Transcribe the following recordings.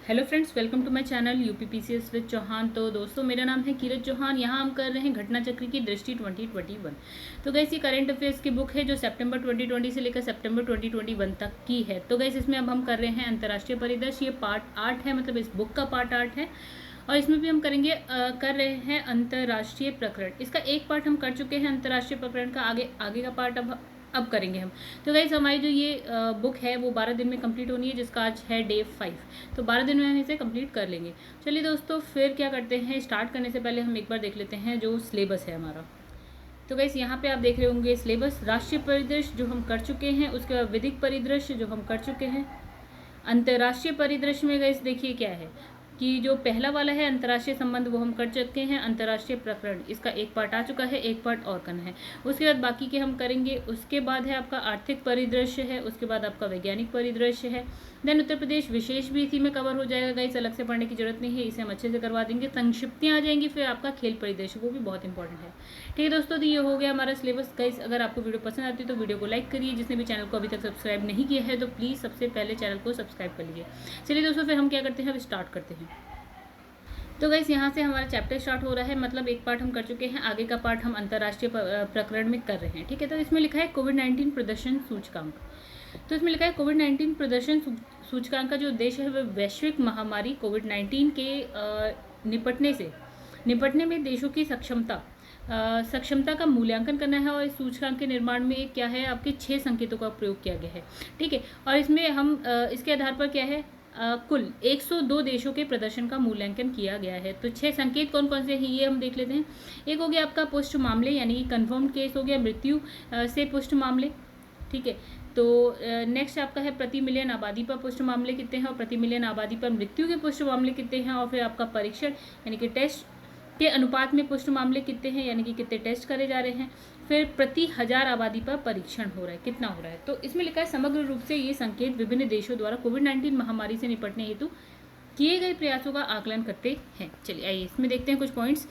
Hello friends, welcome to my channel UPPCS with Chauhan. तो दोस्तों, मेरा नाम है कीरत चौहान। यहाँ हम कर रहे हैं घटना चक्र की दृष्टि 2021। तो गैस ये करंट अफेयर्स की बुक है जो सितंबर 2020 से लेकर सितंबर 2021 तक की है। तो गैस इसमें अब हम कर रहे हैं अंतर्राष्ट्रीय परिदृश्य। ये पार्ट 8 है, मतलब इस बुक का पार्ट 8 है। और इसमें भी हम कर रहे हैं अंतर्राष्ट्रीय प्रकरण। इसका एक पार्ट हम कर चुके हैं अंतर्राष्ट्रीय प्रकरण का। आगे का पार्ट अब करेंगे हम। तो गाइस हमारी जो ये बुक है वो 12 दिन में कंप्लीट होनी है, जिसका आज है डे 5। तो 12 दिन में हम इसे कंप्लीट कर लेंगे। चलिए दोस्तों, फिर क्या करते हैं, स्टार्ट करने से पहले हम एक बार देख लेते हैं जो सिलेबस है हमारा। तो गाइस यहाँ पे आप देख रहे होंगे सिलेबस। राष्ट्रीय परिदृश्य जो हम कर चुके हैं, उसके बाद विधिक परिदृश्य जो हम कर चुके हैं। अंतर्राष्ट्रीय परिदृश्य में गाइस देखिए क्या है कि जो पहला वाला है अंतर्राष्ट्रीय संबंध, वो हम कर चुके हैं। अंतर्राष्ट्रीय प्रकरण, इसका एक पार्ट आ चुका है, एक पार्ट और करना है। उसके बाद बाकी के हम करेंगे। उसके बाद है आपका आर्थिक परिदृश्य है, उसके बाद आपका वैज्ञानिक परिदृश्य है। देन उत्तर प्रदेश विशेष भी इसी में कवर हो जाएगा गाइस, अलग से पढ़ने की जरूरत नहीं है, इसे हम अच्छे से करवा देंगे। संक्षिप्तियाँ आ जाएंगी। फिर आपका खेल परिदृश्य, वो भी बहुत इंपॉर्टेंट है। ठीक है दोस्तों, तो ये हो गया हमारा सिलेबस गाइस। अगर आपको वीडियो पसंद आती है तो वीडियो को लाइक करिए। जिसने भी चैनल को अभी तक सब्सक्राइब नहीं किया है तो प्लीज़ सबसे पहले चैनल को सब्सक्राइब कर लीजिए। चलिए दोस्तों, फिर हम क्या करते हैं, अब स्टार्ट करते हैं। तो गाइस यहाँ से हमारा चैप्टर स्टार्ट हो रहा है, मतलब एक पार्ट हम कर चुके हैं, आगे का पार्ट हम अंतर्राष्ट्रीय प्रकरण में कर रहे हैं। ठीक है, तो इसमें लिखा है कोविड-19 प्रदर्शन सूचकांक। तो इसमें लिखा है कोविड-19 प्रदर्शन सूचकांक का जो उद्देश्य है वह वैश्विक महामारी कोविड-19 के निपटने में देशों की सक्षमता का मूल्यांकन करना है। और इस सूचकांक के निर्माण में क्या है, आपके 6 संकेतों का प्रयोग किया गया है। ठीक है, और इसमें हम इसके आधार पर क्या है, कुल 102 देशों के प्रदर्शन का मूल्यांकन किया गया है। तो 6 संकेत कौन कौन से हैं ये हम देख लेते हैं। एक हो गया आपका पुष्ट मामले, यानी कि कन्फर्म्ड केस हो गया, मृत्यु से पुष्ट मामले। ठीक है, तो नेक्स्ट आपका है प्रति मिलियन आबादी पर पुष्ट मामले कितने हैं, और प्रति मिलियन आबादी पर मृत्यु के पुष्ट मामले कितने हैं। और फिर आपका परीक्षण यानी कि टेस्ट के अनुपात में पुष्ट मामले कितने हैं, यानी कि कितने टेस्ट करे जा रहे हैं। फिर प्रति 1000 आबादी पर परीक्षण हो रहा है, कितना हो रहा है। तो इसमें लिखा है समग्र रूप से ये संकेत विभिन्न देशों द्वारा कोविड-19 महामारी से निपटने हेतु किए गए प्रयासों का आकलन करते हैं। चलिए आइए इसमें देखते हैं कुछ पॉइंट्स।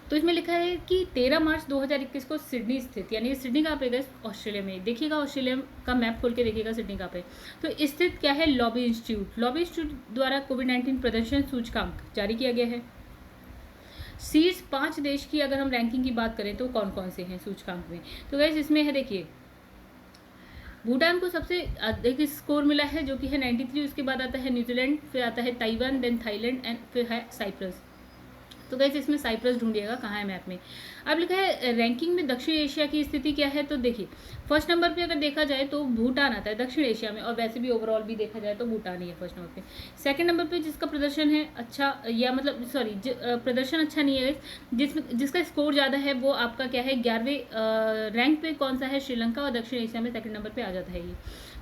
तो इसमें लिखा है कि 13 मार्च 2021 को सिडनी स्थित, यानी सिडनी कहाँ पे गए, ऑस्ट्रेलिया में। देखिएगा ऑस्ट्रेलिया का मैप खोल के देखिएगा सिडनी कहाँ पे। तो स्थित क्या है, लॉबी इंस्टीट्यूट द्वारा कोविड-19 प्रदर्शन सूचकांक जारी किया गया है। शीर्ष 5 देश की अगर हम रैंकिंग की बात करें तो कौन कौन से हैं सूचकांक में। तो गाइस इसमें है, देखिए भूटान को सबसे अधिक स्कोर मिला है जो कि है 93। उसके बाद आता है न्यूजीलैंड, फिर आता है ताइवान, देन थाईलैंड एंड फिर है साइप्रस। तो गाइस इसमें साइप्रस ढूंढिएगा कहाँ है मैप में। अब लिखा है रैंकिंग में दक्षिण एशिया की स्थिति क्या है। तो देखिए फर्स्ट नंबर पे अगर देखा जाए तो भूटान आता है दक्षिण एशिया में, और वैसे भी ओवरऑल भी देखा जाए तो भूटान ही है फर्स्ट नंबर पे। सेकंड नंबर पे जिसका प्रदर्शन है अच्छा, या मतलब प्रदर्शन अच्छा नहीं है, जिसका स्कोर ज़्यादा है वो आपका क्या है, 11वें रैंक पे कौन सा है, श्रीलंका। और दक्षिण एशिया में सेकंड नंबर पे आ जाता है ये।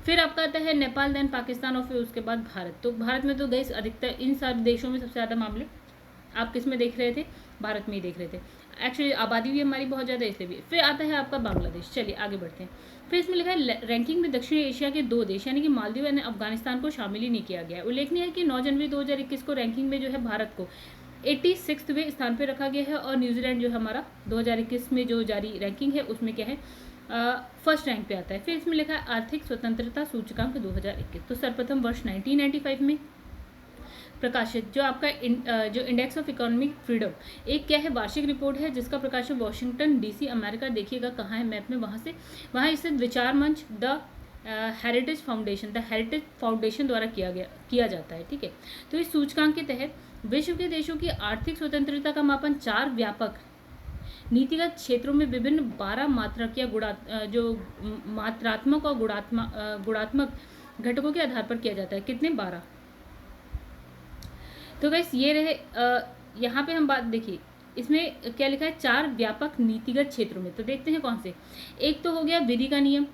फिर आपका आता है नेपाल, देन पाकिस्तान, और फिर उसके बाद भारत। तो भारत में तो गई अधिकतर इन सारे देशों में सबसे ज़्यादा मामले आप किस में देख रहे थे, भारत में ही देख रहे थे। एक्चुअली आबादी भी हमारी बहुत ज़्यादा इसलिए भी। फिर आता है आपका बांग्लादेश। चलिए आगे बढ़ते हैं। फिर इसमें लिखा है रैंकिंग में दक्षिण एशिया के 2 देश यानी कि मालदीव और अफगानिस्तान को शामिल ही नहीं किया गया है। उल्लेखनीय है कि 9 जनवरी 2021 को रैंकिंग में जो है भारत को 86वें स्थान पर रखा गया है, और न्यूजीलैंड जो हमारा 2021 में जो जारी रैंकिंग है उसमें क्या है, फर्स्ट रैंक पे आता है। फिर इसमें लिखा है आर्थिक स्वतंत्रता सूचकांक 2021। तो सर्वप्रथम वर्ष 1995 में प्रकाशित जो आपका जो इंडेक्स ऑफ इकोनॉमिक फ्रीडम, एक क्या है वार्षिक रिपोर्ट है जिसका प्रकाशन वॉशिंगटन डीसी अमेरिका, देखिएगा कहाँ है मैप में, वहाँ स्थित विचार मंच द हेरिटेज फाउंडेशन द्वारा किया जाता है। ठीक है, तो इस सूचकांक के तहत विश्व के देशों की आर्थिक स्वतंत्रता का मापन 4 व्यापक नीतिगत क्षेत्रों में विभिन्न 12 मात्रक या मात्रात्मक और गुणात्मक घटकों के आधार पर किया जाता है। कितने, 12। तो गाइस ये रहे, यहाँ पे हम बात देखिए इसमें क्या लिखा है, 4 व्यापक नीतिगत क्षेत्रों में। तो देखते हैं कौन से। एक तो हो गया विधि का नियम,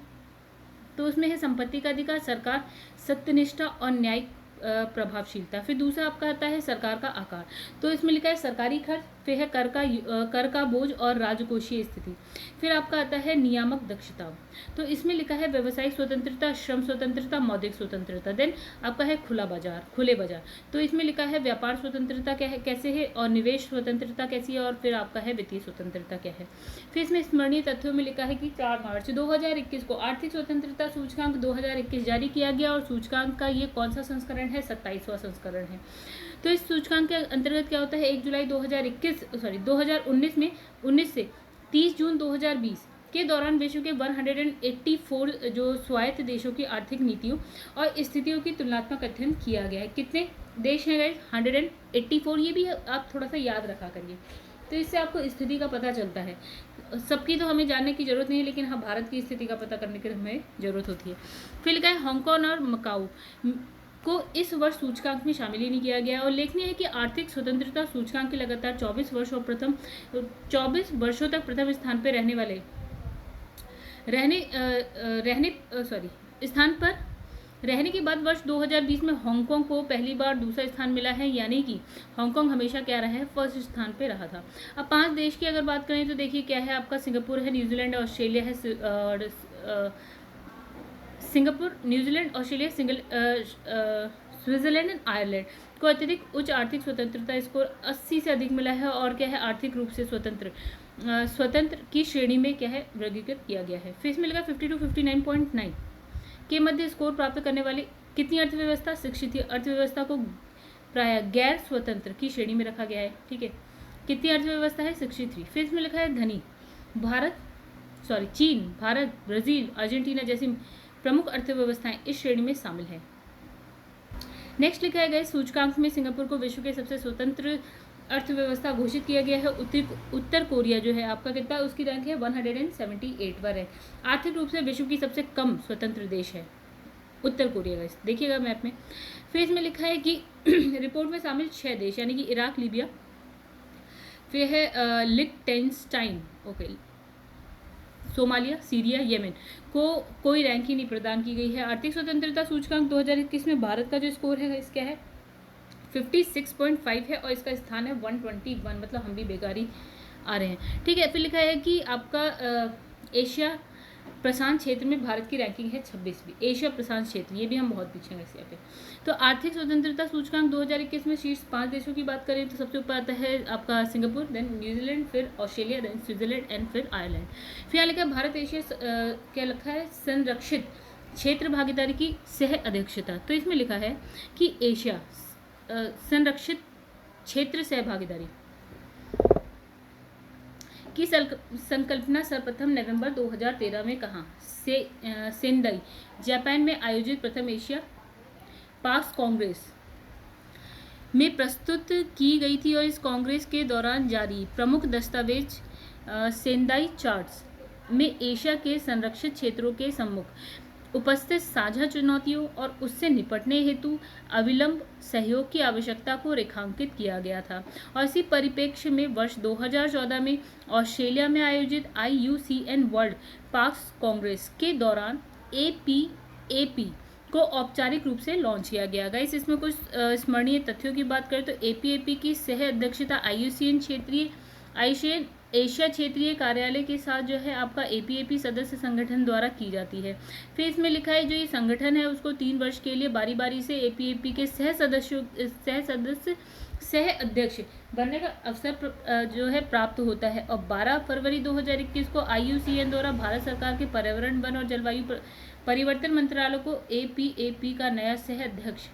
तो उसमें है संपत्ति का अधिकार, सरकार, सत्यनिष्ठा और न्यायिक प्रभावशीलता। फिर दूसरा आपका आता है सरकार का आकार, तो इसमें लिखा है सरकारी खर्च, फिर है कर का बोझ और राजकोषीय स्थिति। फिर आपका आता है नियामक दक्षता। तो इसमें लिखा है व्यावसायिक स्वतंत्रता, श्रम स्वतंत्रता, मौद्रिक स्वतंत्रता। देन आपका है खुले बाजार। तो इसमें लिखा है व्यापार स्वतंत्रता क्या है, कैसे है, और निवेश स्वतंत्रता कैसी है, और फिर आपका है वित्तीय स्वतंत्रता क्या है। फिर इसमें स्मरणीय तथ्यों में लिखा है कि 4 मार्च 2021 को आर्थिक स्वतंत्रता सूचकांक 2021 जारी किया गया, और सूचकांक का ये कौन सा संस्करण है, 27वां संस्करण है। तो इस सूचकांक के अंतर्गत क्या होता है, 1 जुलाई 2019 में 19 से 30 जून 2020 के दौरान विश्व के 184 जो स्वायत्त देशों की आर्थिक नीतियों और स्थितियों की तुलनात्मक अध्ययन किया गया है। कितने देश हैं गाइस, 184। ये भी आप थोड़ा सा याद रखा करिए, तो इससे आपको स्थिति का पता चलता है। सबकी तो हमें जानने की जरूरत नहीं है, लेकिन हाँ भारत की स्थिति का पता करने की हमें जरूरत होती है। फिर लिखा है हांगकांग और मकाऊ को इस वर्ष सूचकांक में शामिल ही नहीं किया गया। और उल्लेखनीय है कि आर्थिक स्वतंत्रता सूचकांक के लगातार 24 वर्षों तक प्रथम स्थान पर रहने के बाद वर्ष 2020 में हांगकांग को पहली बार दूसरा स्थान मिला है, यानी कि हांगकांग हमेशा क्या रहा है, फर्स्ट स्थान पे रहा था। अब 5 देश की अगर बात करें तो देखिए क्या है, आपका सिंगापुर है, न्यूजीलैंड, ऑस्ट्रेलिया है, Singapore, New Zealand, Australia, Switzerland and Ireland को अत्यधिक उच्च आर्थिक स्वतंत्रता स्कोर 80 से अधिक मिला है, और क्या है, आर्थिक रूप से स्वतंत्र की श्रेणी में क्या है, वर्गीकृत किया गया है। फिर इसमें लगा 50 to 59.9 के मध्य स्कोर प्राप्त करने वाली कितनी अर्थव्यवस्था, शिक्षित अर्थव्यवस्था को प्राय गैर स्वतंत्र की श्रेणी में रखा गया है। ठीक है, कितनी अर्थव्यवस्था है, 63। फिर इसमें लिखा है धनी चीन, भारत, ब्राजील, अर्जेंटीना जैसी प्रमुख अर्थव्यवस्थाएं इस श्रेणी में शामिल है। नेक्स्ट लिखा है सूचकांक में सिंगापुर को विश्व के सबसे स्वतंत्र अर्थव्यवस्था घोषित किया गया है। उत्तर कोरिया जो है आपका कितना, उसकी रैंक है 178वां रैंक। आर्थिक रूप से विश्व की सबसे कम स्वतंत्र देश है उत्तर कोरिया, देखिएगा मैप में। फिर इसमें लिखा है कि रिपोर्ट में शामिल 6 देश यानी कि इराक, लीबिया, फिर है लिechtenstein, ओके, सोमालिया, सीरिया, येमेन को कोई रैंक ही नहीं प्रदान की गई है। आर्थिक स्वतंत्रता सूचकांक 2021 में भारत का जो स्कोर है इस क्या है, 56.5 है, और इसका स्थान है 121, मतलब हम भी बेकारी आ रहे हैं। ठीक है, फिर लिखा है कि आपका एशिया प्रशांत क्षेत्र में भारत की रैंकिंग है 26वीं, एशिया प्रशांत क्षेत्र, ये भी हम बहुत पीछे हैं इस यहाँ पे। तो आर्थिक स्वतंत्रता सूचकांक 2021 में शीर्ष 5 देशों की बात करें तो सबसे ऊपर आता है आपका सिंगापुर, देन न्यूजीलैंड, फिर ऑस्ट्रेलिया, देन स्विट्जरलैंड एंड फिर आयरलैंड। फिर यहाँ लिखा है भारत एशिया क्या लिखा है, संरक्षित क्षेत्र भागीदारी की सह अध्यक्षता। तो इसमें लिखा है कि एशिया संरक्षित क्षेत्र सहभागीदारी की संकल्पना सर्वप्रथम नवंबर 2013 में कहाँ सेंदाई, जापान में आयोजित प्रथम एशिया पाक्स कांग्रेस में प्रस्तुत की गई थी, और इस कांग्रेस के दौरान जारी प्रमुख दस्तावेज सेंदाई चार्ट्स में एशिया के संरक्षित क्षेत्रों के सम्मुख उपस्थित साझा चुनौतियों और उससे निपटने हेतु अविलंब सहयोग की आवश्यकता को रेखांकित किया गया था। और इसी परिप्रेक्ष्य में वर्ष 2014 में ऑस्ट्रेलिया में आयोजित IUCN वर्ल्ड पाक्स कांग्रेस के दौरान APAP को औपचारिक रूप से लॉन्च किया गया। गाइस, इसमें कुछ स्मरणीय तथ्यों की बात करें तो APAP की सह अध्यक्षता एशिया क्षेत्रीय कार्यालय के साथ जो है आपका APAP सदस्य संगठन द्वारा की जाती है। फिर इसमें लिखा है जो ये संगठन है उसको 3 वर्ष के लिए बारी बारी से APAP के सह अध्यक्ष बनने का अवसर जो है प्राप्त होता है। और 12 फरवरी 2021 को IUCN द्वारा भारत सरकार के पर्यावरण, वन और जलवायु परिवर्तन मंत्रालय को APAP का नया सह अध्यक्ष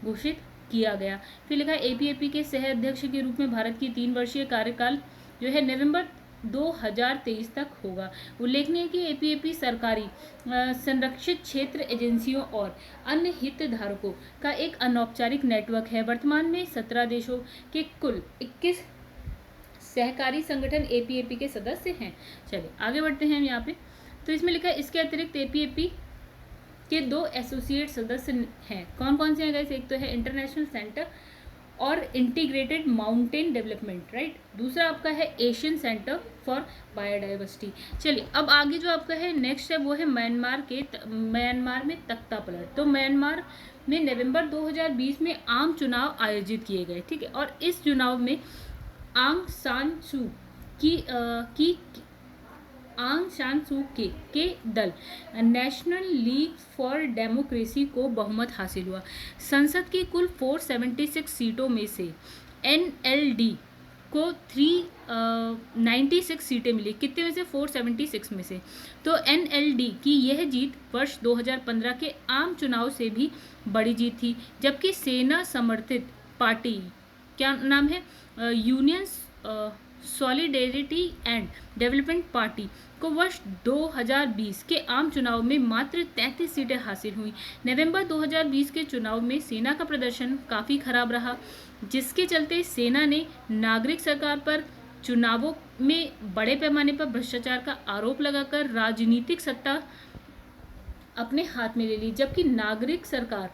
घोषित किया गया। फिर लिखा है APAP के सह अध्यक्ष के रूप में भारत की 3 वर्षीय कार्यकाल जो है नवंबर 2023 तक होगा। उल्लेखनीय है कि APAP सरकारी संरक्षित क्षेत्र एजेंसियों और अन्य हितधारकों का एक अनौपचारिक नेटवर्क है। वर्तमान में 17 देशों के कुल 21 सहकारी संगठन APAP के सदस्य हैं। चलिए आगे बढ़ते हैं हम यहाँ पे। तो इसमें लिखा है इसके अतिरिक्त APAP के 2 एसोसिएट सदस्य हैं। कौन कौन से हैं गाइस? एक तो है इंटरनेशनल सेंटर और इंटीग्रेटेड माउंटेन डेवलपमेंट, राइट। दूसरा आपका है एशियन सेंटर फॉर बायोडाइवर्सिटी। चलिए अब आगे जो आपका है नेक्स्ट है वो है म्यांमार में तख्ता पलट। तो म्यांमार में नवंबर 2020 में आम चुनाव आयोजित किए गए, ठीक है। और इस चुनाव में आंग सान सू की आंग सान सू के दल नेशनल लीग फॉर डेमोक्रेसी को बहुमत हासिल हुआ। संसद की कुल 476 सीटों में से एनएलडी को 396 सीटें मिली। कितने में से? 476 में से। तो एनएलडी की यह जीत वर्ष 2015 के आम चुनाव से भी बड़ी जीत थी, जबकि सेना समर्थित पार्टी, क्या नाम है, union solidarity and development party को वर्ष 2020 के आम चुनाव में मात्र 33 सीटें हासिल हुई। नवंबर 2020 के चुनाव में सेना का प्रदर्शन काफ़ी खराब रहा, जिसके चलते सेना ने नागरिक सरकार पर चुनावों में बड़े पैमाने पर भ्रष्टाचार का आरोप लगाकर राजनीतिक सत्ता अपने हाथ में ले ली, जबकि नागरिक सरकार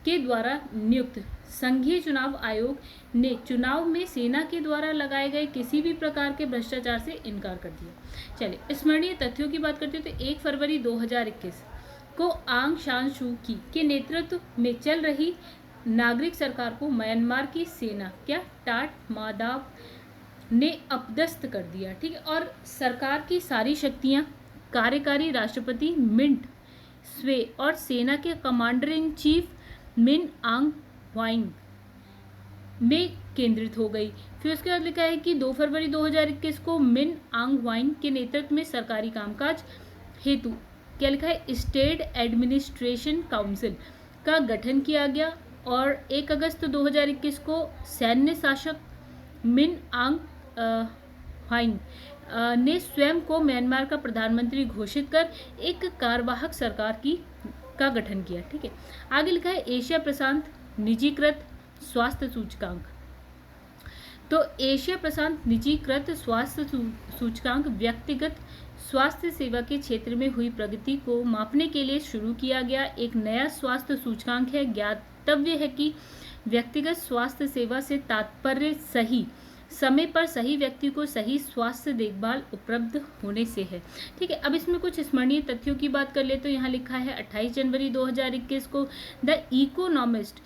के द्वारा नियुक्त संघीय चुनाव आयोग ने चुनाव में सेना के द्वारा लगाए गए किसी भी प्रकार के भ्रष्टाचार से इनकार कर दिया। चलिए स्मरणीय तथ्यों की बात करते हैं तो 1 फरवरी 2021 को आंग सान सू की के नेतृत्व में चल रही नागरिक सरकार को म्यांमार की सेना टाट मादाव ने अपदस्थ कर दिया। ठीक है, और सरकार की सारी शक्तियां कार्यकारी राष्ट्रपति मिंट स्वे और सेना के कमांडर इन चीफ मिन आंग ह्वाइंग में केंद्रित हो गई। फिर उसके बाद लिखा है कि 2 फरवरी 2021 को मिन आंग ह्वाइंग के नेतृत्व में सरकारी कामकाज हेतु क्या लिखा है, स्टेट एडमिनिस्ट्रेशन काउंसिल का गठन किया गया और 1 अगस्त 2021 को सैन्य शासक मिन आंग ह्वाइंग ने स्वयं को म्यांमार का प्रधानमंत्री घोषित कर एक कार्यवाहक सरकार का गठन किया। ठीक है, आगे लिखा है एशिया प्रशांत निजीकृत स्वास्थ्य सूचकांक। तो एशिया प्रशांत निजीकृत स्वास्थ्य सूचकांक व्यक्तिगत स्वास्थ्य सेवा के क्षेत्र में हुई प्रगति को मापने के लिए शुरू किया गया एक नया स्वास्थ्य सूचकांक है। ज्ञातव्य है कि व्यक्तिगत स्वास्थ्य सेवा से तात्पर्य सही समय पर सही व्यक्ति को सही स्वास्थ्य देखभाल उपलब्ध होने से है। ठीक है, अब इसमें कुछ स्मरणीय तथ्यों की बात कर ले तो यहाँ लिखा है 28 जनवरी 2021 को द इकोनॉमिस्ट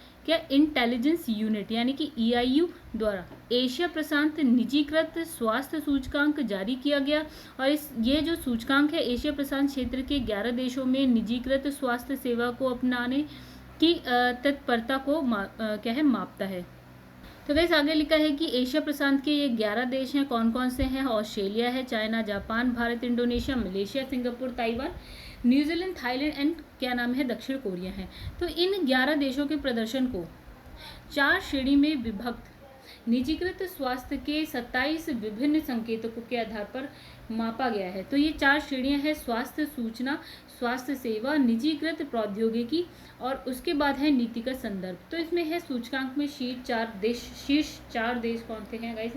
इंटेलिजेंस यूनिट यानी कि EIU द्वारा एशिया प्रशांत निजीकृत स्वास्थ्य सूचकांक जारी किया गया और ये जो सूचकांक है एशिया प्रशांत क्षेत्र के 11 देशों में निजीकृत स्वास्थ्य सेवा को अपनाने की तत्परता को मापता है। तो गाइस आगे लिखा है कि एशिया प्रशांत के ये 11 देश हैं, कौन कौन से हैं? ऑस्ट्रेलिया है, China, Japan, Bharat, Indonesia, Malaysia, Singapore, Taiwan, New Zealand, Thailand and क्या नाम है, दक्षिण कोरिया है। तो इन 11 देशों के प्रदर्शन को 4 श्रेणी में विभक्त निजीकृत स्वास्थ्य के 27 विभिन्न संकेतकों के आधार पर मापा गया है। तो ये 4 श्रेणियां हैं, स्वास्थ्य सूचना, स्वास्थ्य सेवा, निजीकृत प्रौद्योगिकी और उसके बाद है नीतिगत संदर्भ। तो इसमें है सूचकांक में शीर्ष 4 देश कौन से हैं गाइस?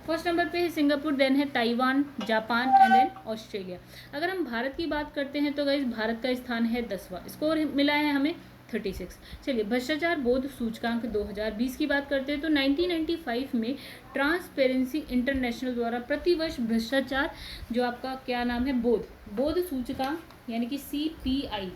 फर्स्ट नंबर पे है सिंगापुर, देन है Taiwan, Japan and then Australia. अगर हम भारत की बात करते हैं तो गाइस भारत का स्थान है 10वां, स्कोर मिला है हमें 36। चलिए भ्रष्टाचार बोध सूचकांक 2020 की बात करते हैं तो 1995 में ट्रांसपेरेंसी इंटरनेशनल द्वारा प्रतिवर्ष भ्रष्टाचार जो आपका क्या नाम है बोध सूचकांक यानी कि CPI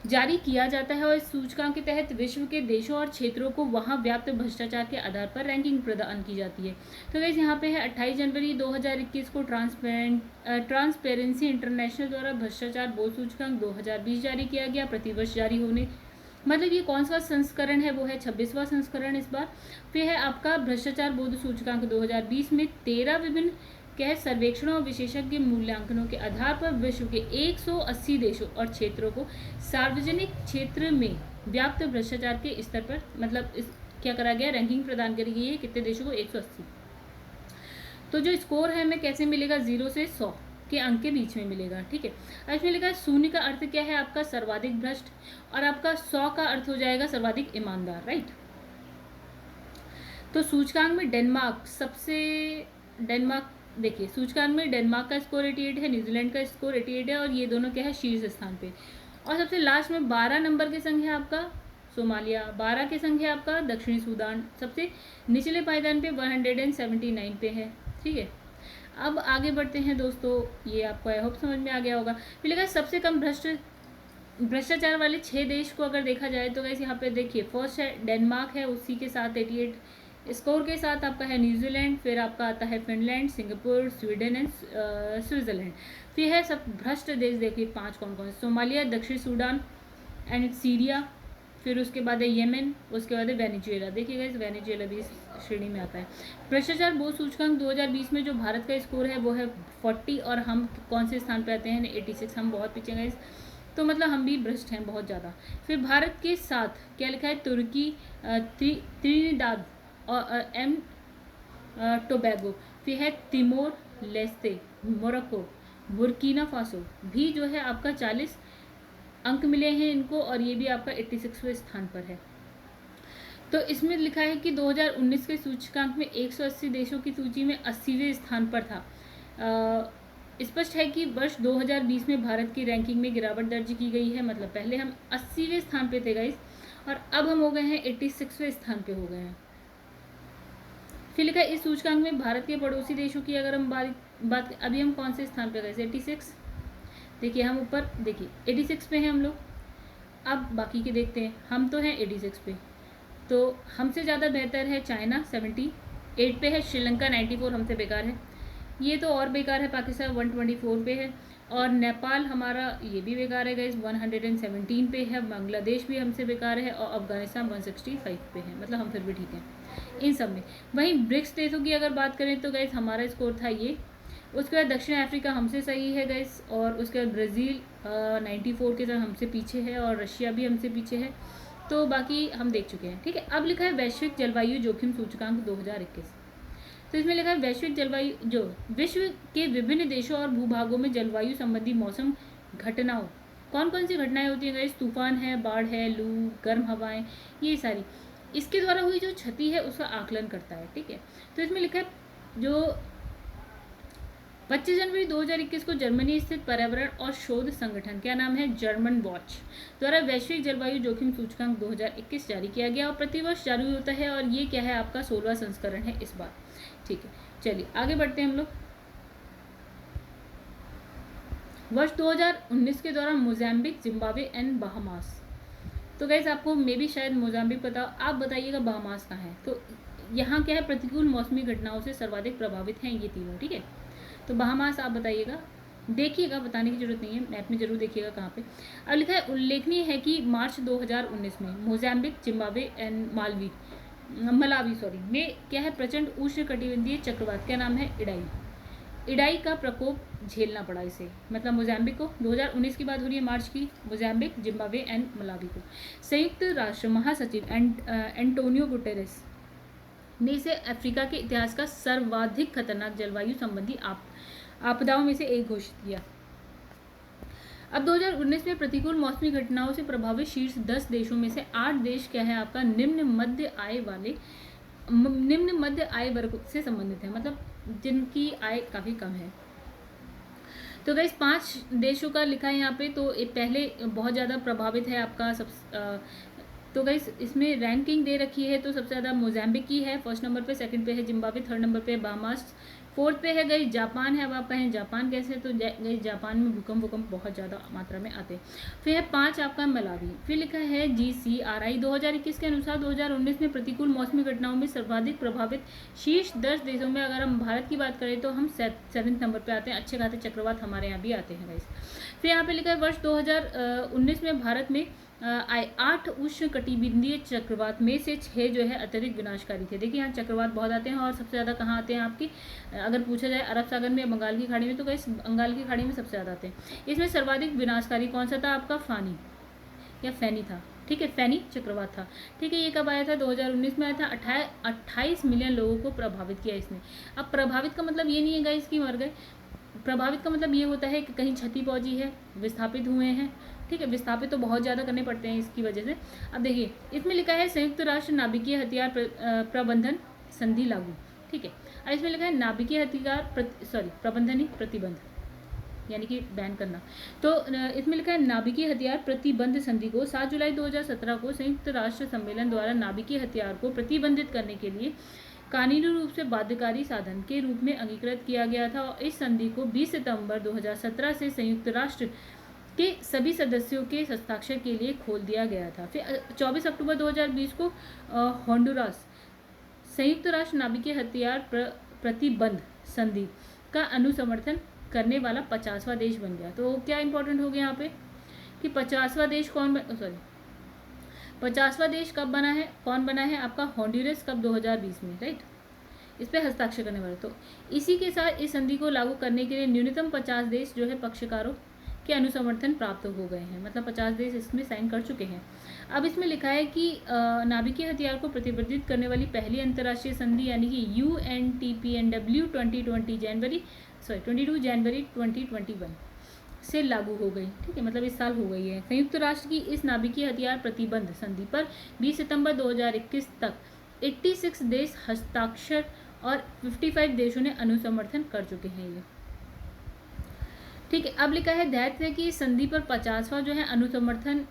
जारी किया जाता है और इस सूचकांक के तहत विश्व के देशों और क्षेत्रों को वहां व्याप्त भ्रष्टाचार के आधार पर रैंकिंग प्रदान की जाती है। तो गाइस यहाँ पे है 28 जनवरी 2021 को ट्रांसपेरेंसी इंटरनेशनल द्वारा भ्रष्टाचार बोध सूचकांक 2020 जारी किया गया, प्रतिवर्ष जारी होने मतलब ये कौन सा संस्करण है, वो है 26वां संस्करण इस बार। फिर है आपका भ्रष्टाचार बोध सूचकांक 2020 में 13 विभिन्न सर्वेक्षणों और विशेषज्ञ मूल्यांकनों के आधार पर विश्व के 180 देशों और क्षेत्रों को सार्वजनिक क्षेत्र में व्याप्त भ्रष्टाचार के स्तर पर मतलब क्या करा गया, रैंकिंग प्रदान करी गई है। कितने देशों को? 180। तो जो स्कोर है हमें कैसे मिलेगा? 0 से 100 के अंक के बीच में मिलेगा। ठीक है, इसमें लिखा है 0 का अर्थ क्या है आपका? सर्वाधिक भ्रष्ट, और आपका 100 का अर्थ हो जाएगा सर्वाधिक ईमानदार, राइट। तो सूचकांक में देखिए सूचकांक में डेनमार्क का स्कोर 88 है, न्यूजीलैंड का स्कोर 88 है और ये दोनों क्या है, शीर्ष स्थान पे। और सबसे लास्ट में 12 नंबर के संग है आपका सोमालिया, 12 के संग है आपका दक्षिणी सूडान, सबसे निचले पायदान पे 179 पे है। ठीक है, अब आगे बढ़ते हैं दोस्तों, ये आपको आई होप समझ में आ गया होगा। फिर लगा सबसे कम भ्रष्टाचार वाले 6 देश को अगर देखा जाए तो वैसे यहाँ पे देखिए फर्स्ट है डेनमार्क है, उसी के साथ 88 स्कोर के साथ आपका है न्यूजीलैंड, फिर आपका आता है Finland, Singapore, Sweden and Switzerland. फिर है सब भ्रष्ट देश, देखिए 5 कौन कौन, सोमालिया, दक्षिण सूडान एंड सीरिया, फिर उसके बाद है येमेन, उसके बाद है वेनेजुएला। देखिएगा इस वेनेजुएला भी इस श्रेणी में आता है। भ्रष्टाचार बोध सूचकांक 2020 में जो भारत का स्कोर है वो है 40 और हम कौन से स्थान पे आते हैं 86, हम बहुत पीछे गए, तो मतलब हम भी भ्रष्ट हैं बहुत ज़्यादा। फिर भारत के साथ क्या लिखा है, तुर्की, त्रिनिदाद और एम टोबैगो, फिर है Timor Leste, Morocco, Burkina Faso भी जो है आपका 40 अंक मिले हैं इनको, और ये भी आपका 86वें स्थान पर है। तो इसमें लिखा है कि 2019 के सूचकांक में 180 देशों की सूची में 80वें स्थान पर था। स्पष्ट है कि वर्ष 2020 में भारत की रैंकिंग में गिरावट दर्ज की गई है, मतलब पहले हम 80वें स्थान पे थे गाइस, और अब हम हो गए हैं 86वें स्थान पे हो गए हैं। फिर लिखा है इस सूचकांक में भारत के पड़ोसी देशों की अगर हम बात अभी हम कौन से स्थान पे गए, 86। देखिए हम ऊपर देखिए 86 पे हैं हम लोग। अब बाकी के देखते हैं, हम तो हैं 86 पे, तो हमसे ज़्यादा बेहतर है चाइना 78 पे है, श्रीलंका 94 हमसे बेकार है, ये तो और बेकार है, पाकिस्तान 124 पे है, और नेपाल हमारा ये भी बेकार है गाइस 117 पे है, बांग्लादेश भी हमसे बेकार है, और अफगानिस्तान 165 पे है, मतलब हम फिर भी ठीक हैं इन सब में। वहीं ब्रिक्स देशों की अगर बात करें तो गाइस हमारा स्कोर था ये, उसके बाद दक्षिण अफ्रीका हमसे सही है गाइस, और उसके बाद ब्राज़ील 94 के साथ हमसे पीछे है, और रशिया भी हमसे पीछे है, तो बाकी हम देख चुके हैं। ठीक है, अब लिखा है वैश्विक जलवायु जोखिम सूचकांक 2021। तो इसमें लिखा है वैश्विक जलवायु जो विश्व के विभिन्न देशों और भूभागों में जलवायु संबंधी मौसम घटनाओं, कौन कौन सी घटनाएं होती हैं गाइस, तूफान है, बाढ़ है, लू, गर्म हवाएं, ये सारी इसके द्वारा हुई जो क्षति है उसका आकलन करता है। ठीक है, तो इसमें लिखा है जो 25 जनवरी 2021 को जर्मनी स्थित पर्यावरण और शोध संगठन, क्या नाम है, जर्मन वॉच, द्वारा वैश्विक जलवायु जोखिम सूचकांक 2021 जारी किया गया, और प्रतिवर्ष जारी होता है, और ये क्या है आपका 16वां संस्करण है इस बार। ठीक है, चलिए आगे बढ़ते हैं हम लोग। वर्ष 2019 के दौरान मोजाम्बिक, जिम्बाब्वे एंड बहामास, तो गैस आपको मे भी शायद मोजाम्बिक पता, आप बताइएगा बहामास कहाँ है। तो यहाँ क्या है, प्रतिकूल मौसमी घटनाओं से सर्वाधिक प्रभावित हैं ये तीनों। ठीक है, तो बहामास आप बताइएगा, देखिएगा, बताने की जरूरत नहीं है, मैप में जरूर देखिएगा कहाँ पे। अब लिखा है उल्लेखनीय है कि मार्च 2019 में मोजाम्बिक, जिम्बाब्वे एंड मलावी में क्या है, प्रचंड उष्णकटिबंधीय चक्रवात, क्या नाम है, इडाई का प्रकोप झेलना पड़ा इसे, मतलब मोजाम्बिक को। 2019 की बात हो रही है मार्च की, मोजाम्बिक, जिम्बाब्वे एंड मलावी को। संयुक्त राष्ट्र महासचिव एंटोनियो गुटेरेस ने इसे अफ्रीका के इतिहास का सर्वाधिक खतरनाक जलवायु संबंधी आपदाओं में से एक घोषित किया। अब 2019 में प्रतिकूल मौसमी घटनाओं से प्रभावित शीर्ष 10 देशों में से 8 देश क्या है आपका निम्न मध्य आय वर्ग से संबंधित है, मतलब जिनकी आय काफ़ी कम है। तो गाइस 5 देशों का लिखा है यहाँ पे, तो पहले बहुत ज़्यादा प्रभावित है आपका तो गाइस इसमें रैंकिंग दे रखी है, तो सबसे ज़्यादा मोजाम्बिक की है फर्स्ट नंबर पे, सेकंड पे है जिम्बाब्वे, थर्ड नंबर पे बहामास, फोर्थ पे है गई जापान है। अब आप कहें जापान कैसे, तो गई जापान में भूकंप बहुत ज़्यादा मात्रा में आते हैं। फिर है 5 आपका मलावी। फिर लिखा है GCRI 2021 के अनुसार 2019 में प्रतिकूल मौसमी घटनाओं में सर्वाधिक प्रभावित शीर्ष 10 देशों में अगर हम भारत की बात करें तो हम 7वें नंबर पर आते हैं। अच्छे खासे चक्रवात हमारे यहाँ भी आते हैं गाइस। फिर यहाँ पे लिखा है वर्ष 2019 में भारत में 8 उष्णकटिबंधीय चक्रवात में से 6 जो है अत्यधिक विनाशकारी थे। देखिए यहाँ चक्रवात बहुत आते हैं, और सबसे ज़्यादा कहाँ आते हैं आपकी, अगर पूछा जाए अरब सागर में या बंगाल की खाड़ी में, तो गाइस बंगाल की खाड़ी में सबसे ज़्यादा आते हैं। इसमें सर्वाधिक विनाशकारी कौन सा था आपका, फानी या फैनी था। ठीक है, फैनी चक्रवात था। ठीक है, ये कब आया था, 2019 में आया था। 28 मिलियन लोगों को प्रभावित किया इसने। अब प्रभावित का मतलब ये नहीं है गाइस कि मर गए, प्रभावित का मतलब ये होता है कि कहीं क्षति पहुंची है, विस्थापित हुए हैं। ठीक है, विस्थापित तो बहुत ज़्यादा करने पड़ते हैं इसकी वजह से। अब देखिए इसमें लिखा है संयुक्त राष्ट्र नाभिकीय हथियार प्रबंधन संधि लागू। ठीक है, और इसमें लिखा है नाभिकीय हथियार प्रबंधन ही प्रतिबंध, यानी कि बैन करना। तो इसमें लिखा है नाभिकीय हथियार प्रतिबंध संधि को 7 जुलाई 2017 को संयुक्त राष्ट्र सम्मेलन द्वारा नाभिकीय हथियार को प्रतिबंधित करने के लिए कानूनी रूप से बाध्यकारी साधन के रूप में अंगीकृत किया गया था, और इस संधि को 20 सितंबर 2017 से संयुक्त राष्ट्र के सभी सदस्यों के हस्ताक्षर के लिए खोल दिया गया था। फिर 24 अक्टूबर 2020 को होंडुरास संयुक्त राष्ट्र नाभिकीय हथियार प्रतिबंध संधि का अनुसमर्थन करने वाला 50वां देश बन गया। तो क्या इंपॉर्टेंट हो गया यहाँ पे कि 50वां देश 50वां देश कब बना है, कौन बना है आपका हॉन्डुरस, कब 2020 में, राइट, इस पर हस्ताक्षर करने वाले। तो इसी के साथ इस संधि को लागू करने के लिए न्यूनतम 50 देश जो है पक्षकारों के अनुसमर्थन प्राप्त हो गए हैं, मतलब 50 देश इसमें साइन कर चुके हैं। अब इसमें लिखा है कि नाभिकीय हथियार को प्रतिबंधित करने वाली पहली अंतर्राष्ट्रीय संधि यानी कि UNTPNW 22 जनवरी 2021 से लागू हो गई। ठीक है, मतलब इस साल हो गई है। संयुक्त राष्ट्र की इस नाभिकीय हथियार प्रतिबंध संधि पर 20 सितंबर 2021 तक 86 देश हस्ताक्षर और 55 देशों ने अनुसमर्थन कर चुके हैं ये। ठीक है, अब लिखा है ध्यान है कि संधि पर 50वां जो है अनुसमर्थन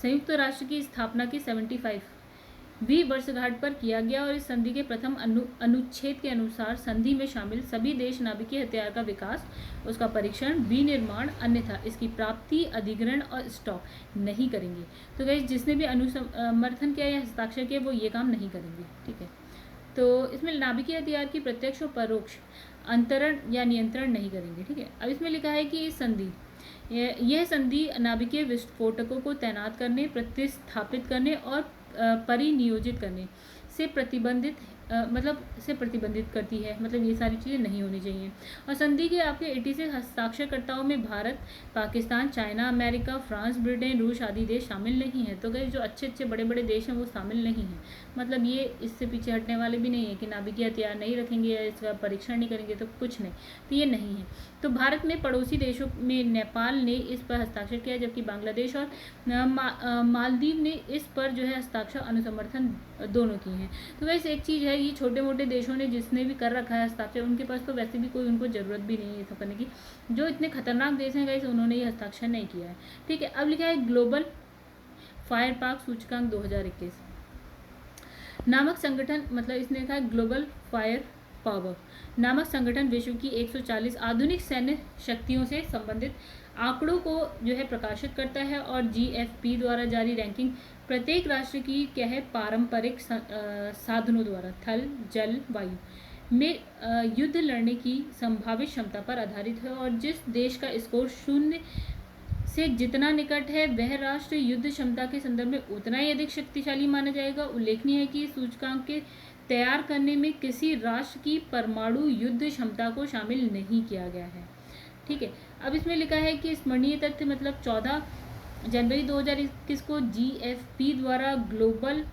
संयुक्त राष्ट्र की स्थापना की 75वीं वर्षगांठ पर किया गया और इस संधि के प्रथम अनुच्छेद के अनुसार संधि में शामिल सभी देश नाभिकीय हथियार का विकास, उसका परीक्षण, विनिर्माण, अन्यथा इसकी प्राप्ति, अधिग्रहण और स्टॉक नहीं करेंगे। तो गाइस जिसने भी अनुसमर्थन किया या हस्ताक्षर किया वो ये काम नहीं करेंगे। ठीक है, तो इसमें नाभिकीय हथियार की प्रत्यक्ष और परोक्ष अंतरण या नियंत्रण नहीं करेंगे। ठीक है, अब इसमें लिखा है कि इस संधि यह संधि नाभिकीय विस्फोटकों को तैनात करने, प्रतिस्थापित करने और परिनियोजित करने से प्रतिबंधित करती है, मतलब ये सारी चीज़ें नहीं होनी चाहिए। और संधि के आपके 86 हस्ताक्षरकर्ताओं में Bharat, Pakistan, China, America, France, Britain, रूस आदि देश शामिल नहीं हैं। तो गाइस जो अच्छे बड़े देश हैं वो शामिल नहीं हैं, मतलब ये इससे पीछे हटने वाले भी नहीं है कि नाभिकीय हथियार नहीं रखेंगे या इसका परीक्षण नहीं करेंगे, तो कुछ नहीं, तो ये नहीं है। तो भारत में पड़ोसी देशों में नेपाल ने इस पर हस्ताक्षर किया, जबकि बांग्लादेश और मालदीव ने इस पर जो है हस्ताक्षर अनुसमर्थन दोनों किए हैं। तो वैसे एक चीज़ है, ये छोटे मोटे देशों ने जिसने भी कर रखा है हस्ताक्षर, उनके पास तो वैसे भी कोई उनको ज़रूरत भी नहीं है ये सब करने की। जो इतने खतरनाक देश हैं गाइस उन्होंने ये हस्ताक्षर नहीं किया है। ठीक है, अब लिखा है ग्लोबल फायर पार्क सूचकांक 2021 नामक संगठन, मतलब इसने लिखा है ग्लोबल फायर पावर नामक संगठन विश्व की 140 आधुनिक सैन्य शक्तियों से संबंधित आंकड़ों को जो है प्रकाशित करता है और GFP द्वारा जारी रैंकिंग प्रत्येक राष्ट्र की क्या है पारंपरिक साधनों द्वारा थल, जल, वायु में युद्ध लड़ने की संभावित क्षमता पर आधारित है और जिस देश का स्कोर 0 से जितना निकट है वह राष्ट्र युद्ध क्षमता के संदर्भ में उतना ही अधिक शक्तिशाली माना जाएगा। उल्लेखनीय है कि सूचकांक के तैयार करने में किसी राष्ट्र की परमाणु युद्ध क्षमता को शामिल नहीं किया गया है। ठीक है, अब इसमें लिखा है कि स्मरणीय तथ्य, मतलब 14 जनवरी 2021 को GFP द्वारा ग्लोबल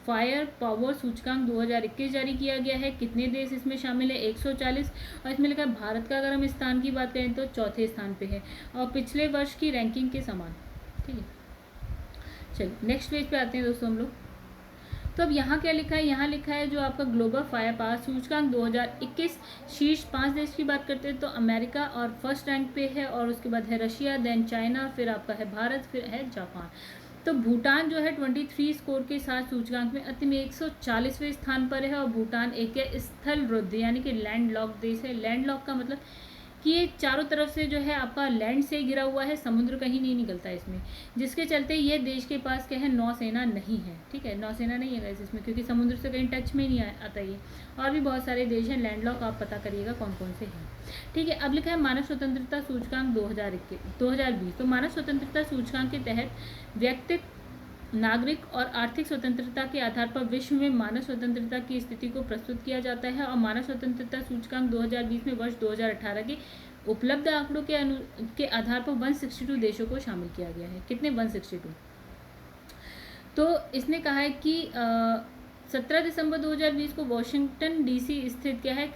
फायर पावर सूचकांक 2021 जारी किया गया है। कितने देश इसमें शामिल है? 140। और इसमें लिखा है भारत का अगर हम स्थान की बात करें तो चौथे स्थान पे है और पिछले वर्ष की रैंकिंग के समान। ठीक है, चलिए नेक्स्ट पेज पे आते हैं दोस्तों हम लोग। तो अब यहाँ क्या लिखा है? यहाँ लिखा है जो आपका ग्लोबल फायर पावर सूचकांक 2021 शीर्ष 5 देश की बात करते हैं तो अमेरिका और फर्स्ट रैंक पे है और उसके बाद है रशिया, देन चाइना, फिर आपका है भारत, फिर है जापान। तो भूटान जो है 23 स्कोर के साथ सूचकांक में अति में 140वें स्थान पर है और भूटान एक स्थल रुद्ध यानी कि लैंड लॉक देश है। लैंड लॉक का मतलब कि ये चारों तरफ से जो है आपका लैंड से घिरा हुआ है, समुद्र कहीं नहीं निकलता इसमें, जिसके चलते ये देश के पास क्या है नौसेना नहीं है। ठीक है, नौसेना नहीं है इसमें क्योंकि समुद्र से कहीं टच में नहीं आता ये। और भी बहुत सारे देश हैं लैंडलॉक, आप पता करिएगा कौन कौन से हैं। ठीक है, अब लिखा है मानव स्वतंत्रता सूचकांक 2020। तो मानव स्वतंत्रता सूचकांक के तहत व्यक्ति, नागरिक और आर्थिक स्वतंत्रता के आधार पर विश्व में मानव स्वतंत्रता की स्थिति को प्रस्तुत किया जाता है और मानव स्वतंत्रता सूचकांक 2020 में वर्ष 2018 के उपलब्ध आंकड़ों के आधार पर 162 देशों को शामिल किया गया है। कितने? 162। तो इसने कहा है कि 17 दिसंबर 2020 को वॉशिंगटन DC स्थित क्या है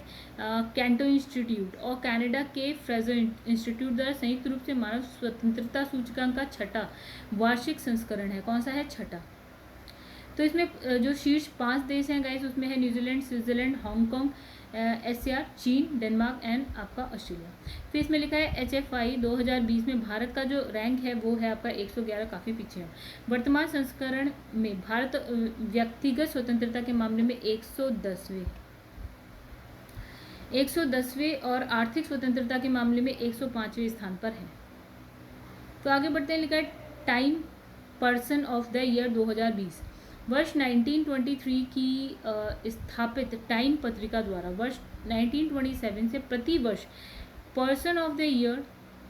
कैंटो इंस्टीट्यूट और कनाडा के फ्रेजर इंस्टीट्यूट द्वारा संयुक्त रूप से मानव स्वतंत्रता सूचकांक का 6ठा वार्षिक संस्करण है। कौन सा है? 6ठा। तो इसमें जो शीर्ष 5 देश हैं गाइस उसमें है न्यूजीलैंड, स्विट्जरलैंड, हांगकांग, SCR, चीन, डेनमार्क एंड आपका ऑस्ट्रेलिया। फिर इसमें लिखा है HFI 2020 में भारत का जो रैंक है वो है आपका 111, काफ़ी पीछे है। वर्तमान संस्करण में भारत व्यक्तिगत स्वतंत्रता के मामले में 110वें और आर्थिक स्वतंत्रता के मामले में 105वें स्थान पर है। तो आगे बढ़ते हैं, लिखा है time person of the year 2020 वर्ष 1923 की स्थापित टाइम पत्रिका द्वारा वर्ष 1927 से प्रति वर्ष पर्सन ऑफ द ईयर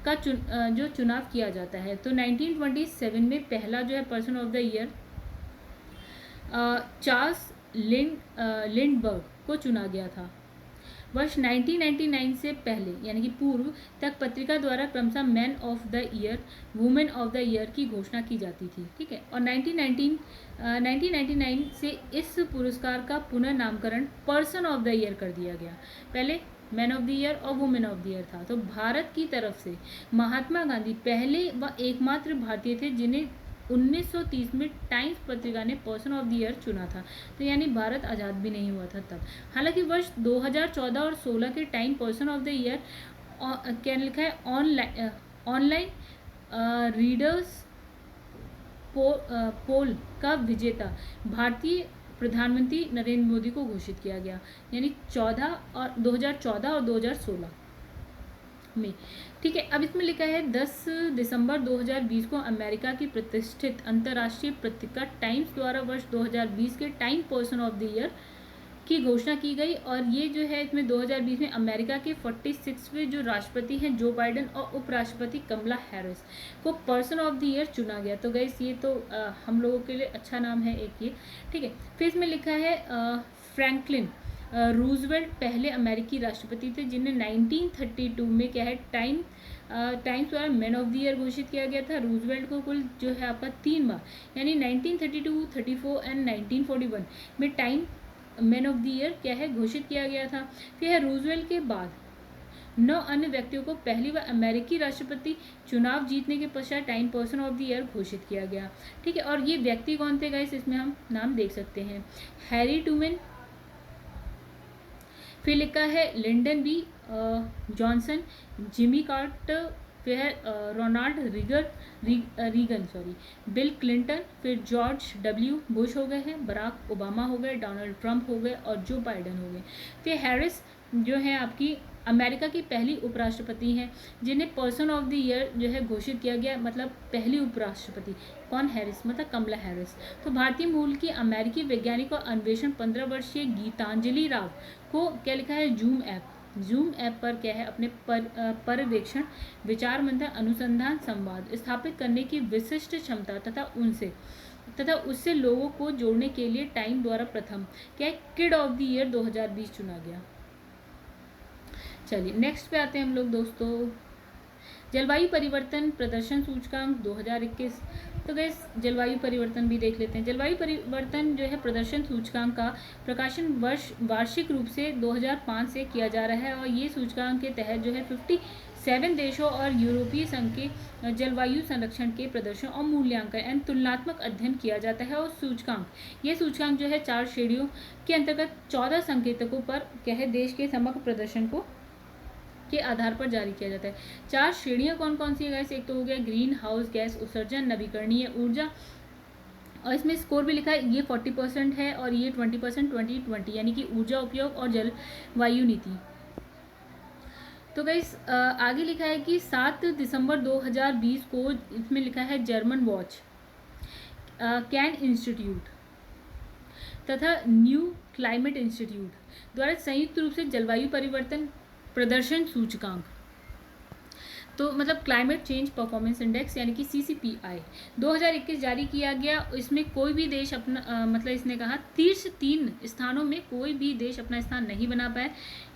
का जो चुनाव किया जाता है। तो 1927 में पहला जो है person of the year Charles Lindberg को चुना गया था। वर्ष 1999 से पहले यानी कि पूर्व तक पत्रिका द्वारा क्रमशः man of the year, women of the year की घोषणा की जाती थी, ठीक है। और 1999 से इस पुरस्कार का पुनर्नामकरण पर्सन ऑफ द ईयर कर दिया गया। पहले मैन ऑफ द ईयर और वुमेन ऑफ द ईयर था। तो भारत की तरफ से महात्मा गांधी पहले व एकमात्र भारतीय थे जिन्हें 1930 में टाइम्स पत्रिका ने पर्सन ऑफ द ईयर चुना था। तो यानी भारत आज़ाद भी नहीं हुआ था तब। हालांकि वर्ष 2014 और 16 के time person of the year क्या लिखा है, ऑनलाइन रीडर्स पोल का विजेता भारतीय प्रधानमंत्री नरेंद्र मोदी को घोषित किया गया, यानी 2014 और 2016 में, ठीक है। अब इसमें लिखा है 10 दिसंबर 2020 को अमेरिका की प्रतिष्ठित अंतर्राष्ट्रीय पत्रिका टाइम्स द्वारा वर्ष 2020 के time person of the year की घोषणा की गई। और ये जो है इसमें 2020 में अमेरिका के 46वें जो राष्ट्रपति हैं जो बाइडेन और उपराष्ट्रपति कमला हैरिस को पर्सन ऑफ द ईयर चुना गया। तो गाइस ये तो हम लोगों के लिए अच्छा नाम है एक ये, ठीक है। फिर इसमें लिखा है फ्रैंकलिन रूजवेल्ट पहले अमेरिकी राष्ट्रपति थे जिन्हें 1932 में क्या है टाइम्स द्वारा मैन ऑफ द ईयर घोषित किया गया था। रूजवेल्ट को कुल जो है आपका 3 बार यानी 1932, 34 एंड 1941 में time man of the year क्या है घोषित किया गया था। फिर है रूजवेल्ट के बाद 9 अन्य व्यक्तियों को पहली बार अमेरिकी राष्ट्रपति चुनाव जीतने के पश्चात time person of the year घोषित किया गया, ठीक है। और ये व्यक्ति कौन थे गाइस, इसमें हम नाम देख सकते हैं, हैरी ट्रूमैन, फिर लिखा है Lyndon B Johnson, Jimmy Carter, फिर है रोनाल्ड रीगन, बिल क्लिंटन, फिर जॉर्ज डब्ल्यू बुश हो गए हैं, बराक ओबामा हो गए, डोनाल्ड ट्रंप हो गए और जो बाइडेन हो गए। फिर हैरिस जो है आपकी अमेरिका की पहली उपराष्ट्रपति हैं जिन्हें पर्सन ऑफ द ईयर जो है घोषित किया गया, मतलब पहली उपराष्ट्रपति कौन, हैरिस, मतलब कमला हैरिस। तो भारतीय मूल की अमेरिकी वैज्ञानिक और अन्वेषण 15 वर्षीय गीतांजलि राव को क्या लिखा है जूम ऐप पर क्या है अपने पर्यवेक्षण, विचार मंथन, अनुसंधान, संवाद स्थापित करने की विशिष्ट क्षमता तथा उससे लोगों को जोड़ने के लिए टाइम द्वारा प्रथम क्या है किड ऑफ द ईयर 2020 चुना गया। चलिए नेक्स्ट पे आते हैं हम लोग दोस्तों, जलवायु परिवर्तन प्रदर्शन सूचकांक 2021। तो गैस जलवायु परिवर्तन भी देख लेते हैं। जलवायु परिवर्तन जो है प्रदर्शन सूचकांक का प्रकाशन वार्षिक रूप से 2005 से किया जा रहा है और ये सूचकांक के तहत जो है 57 देशों और यूरोपीय संघ के जलवायु संरक्षण के प्रदर्शन और मूल्यांकन एवं तुलनात्मक अध्ययन किया जाता है। और ये सूचकांक जो है 4 श्रेणियों के अंतर्गत 14 संकेतकों पर क्या है देश के समग्र प्रदर्शन के आधार पर जारी किया जाता है। 4 श्रेणियां कौन कौन सी है गाइस, एक तो हो गया ग्रीन हाउस गैस उत्सर्जन, नवीकरणीय ऊर्जा, और इसमें स्कोर भी लिखा है, ये 40% है और ये 20% 2020 यानी कि ऊर्जा उपयोग और जलवायु नीति। तो गाइस आगे लिखा है कि 7 दिसंबर 2020 को इसमें लिखा है जर्मन वॉच कैन इंस्टीट्यूट तथा न्यू क्लाइमेट इंस्टीट्यूट द्वारा संयुक्त रूप से जलवायु परिवर्तन प्रदर्शन सूचकांक, तो मतलब क्लाइमेट चेंज परफॉर्मेंस इंडेक्स यानी कि CCPI 2021 जारी किया गया। इसमें कोई भी देश अपना मतलब इसने कहा शीर्ष 3 स्थानों में कोई भी देश अपना स्थान नहीं बना पाया।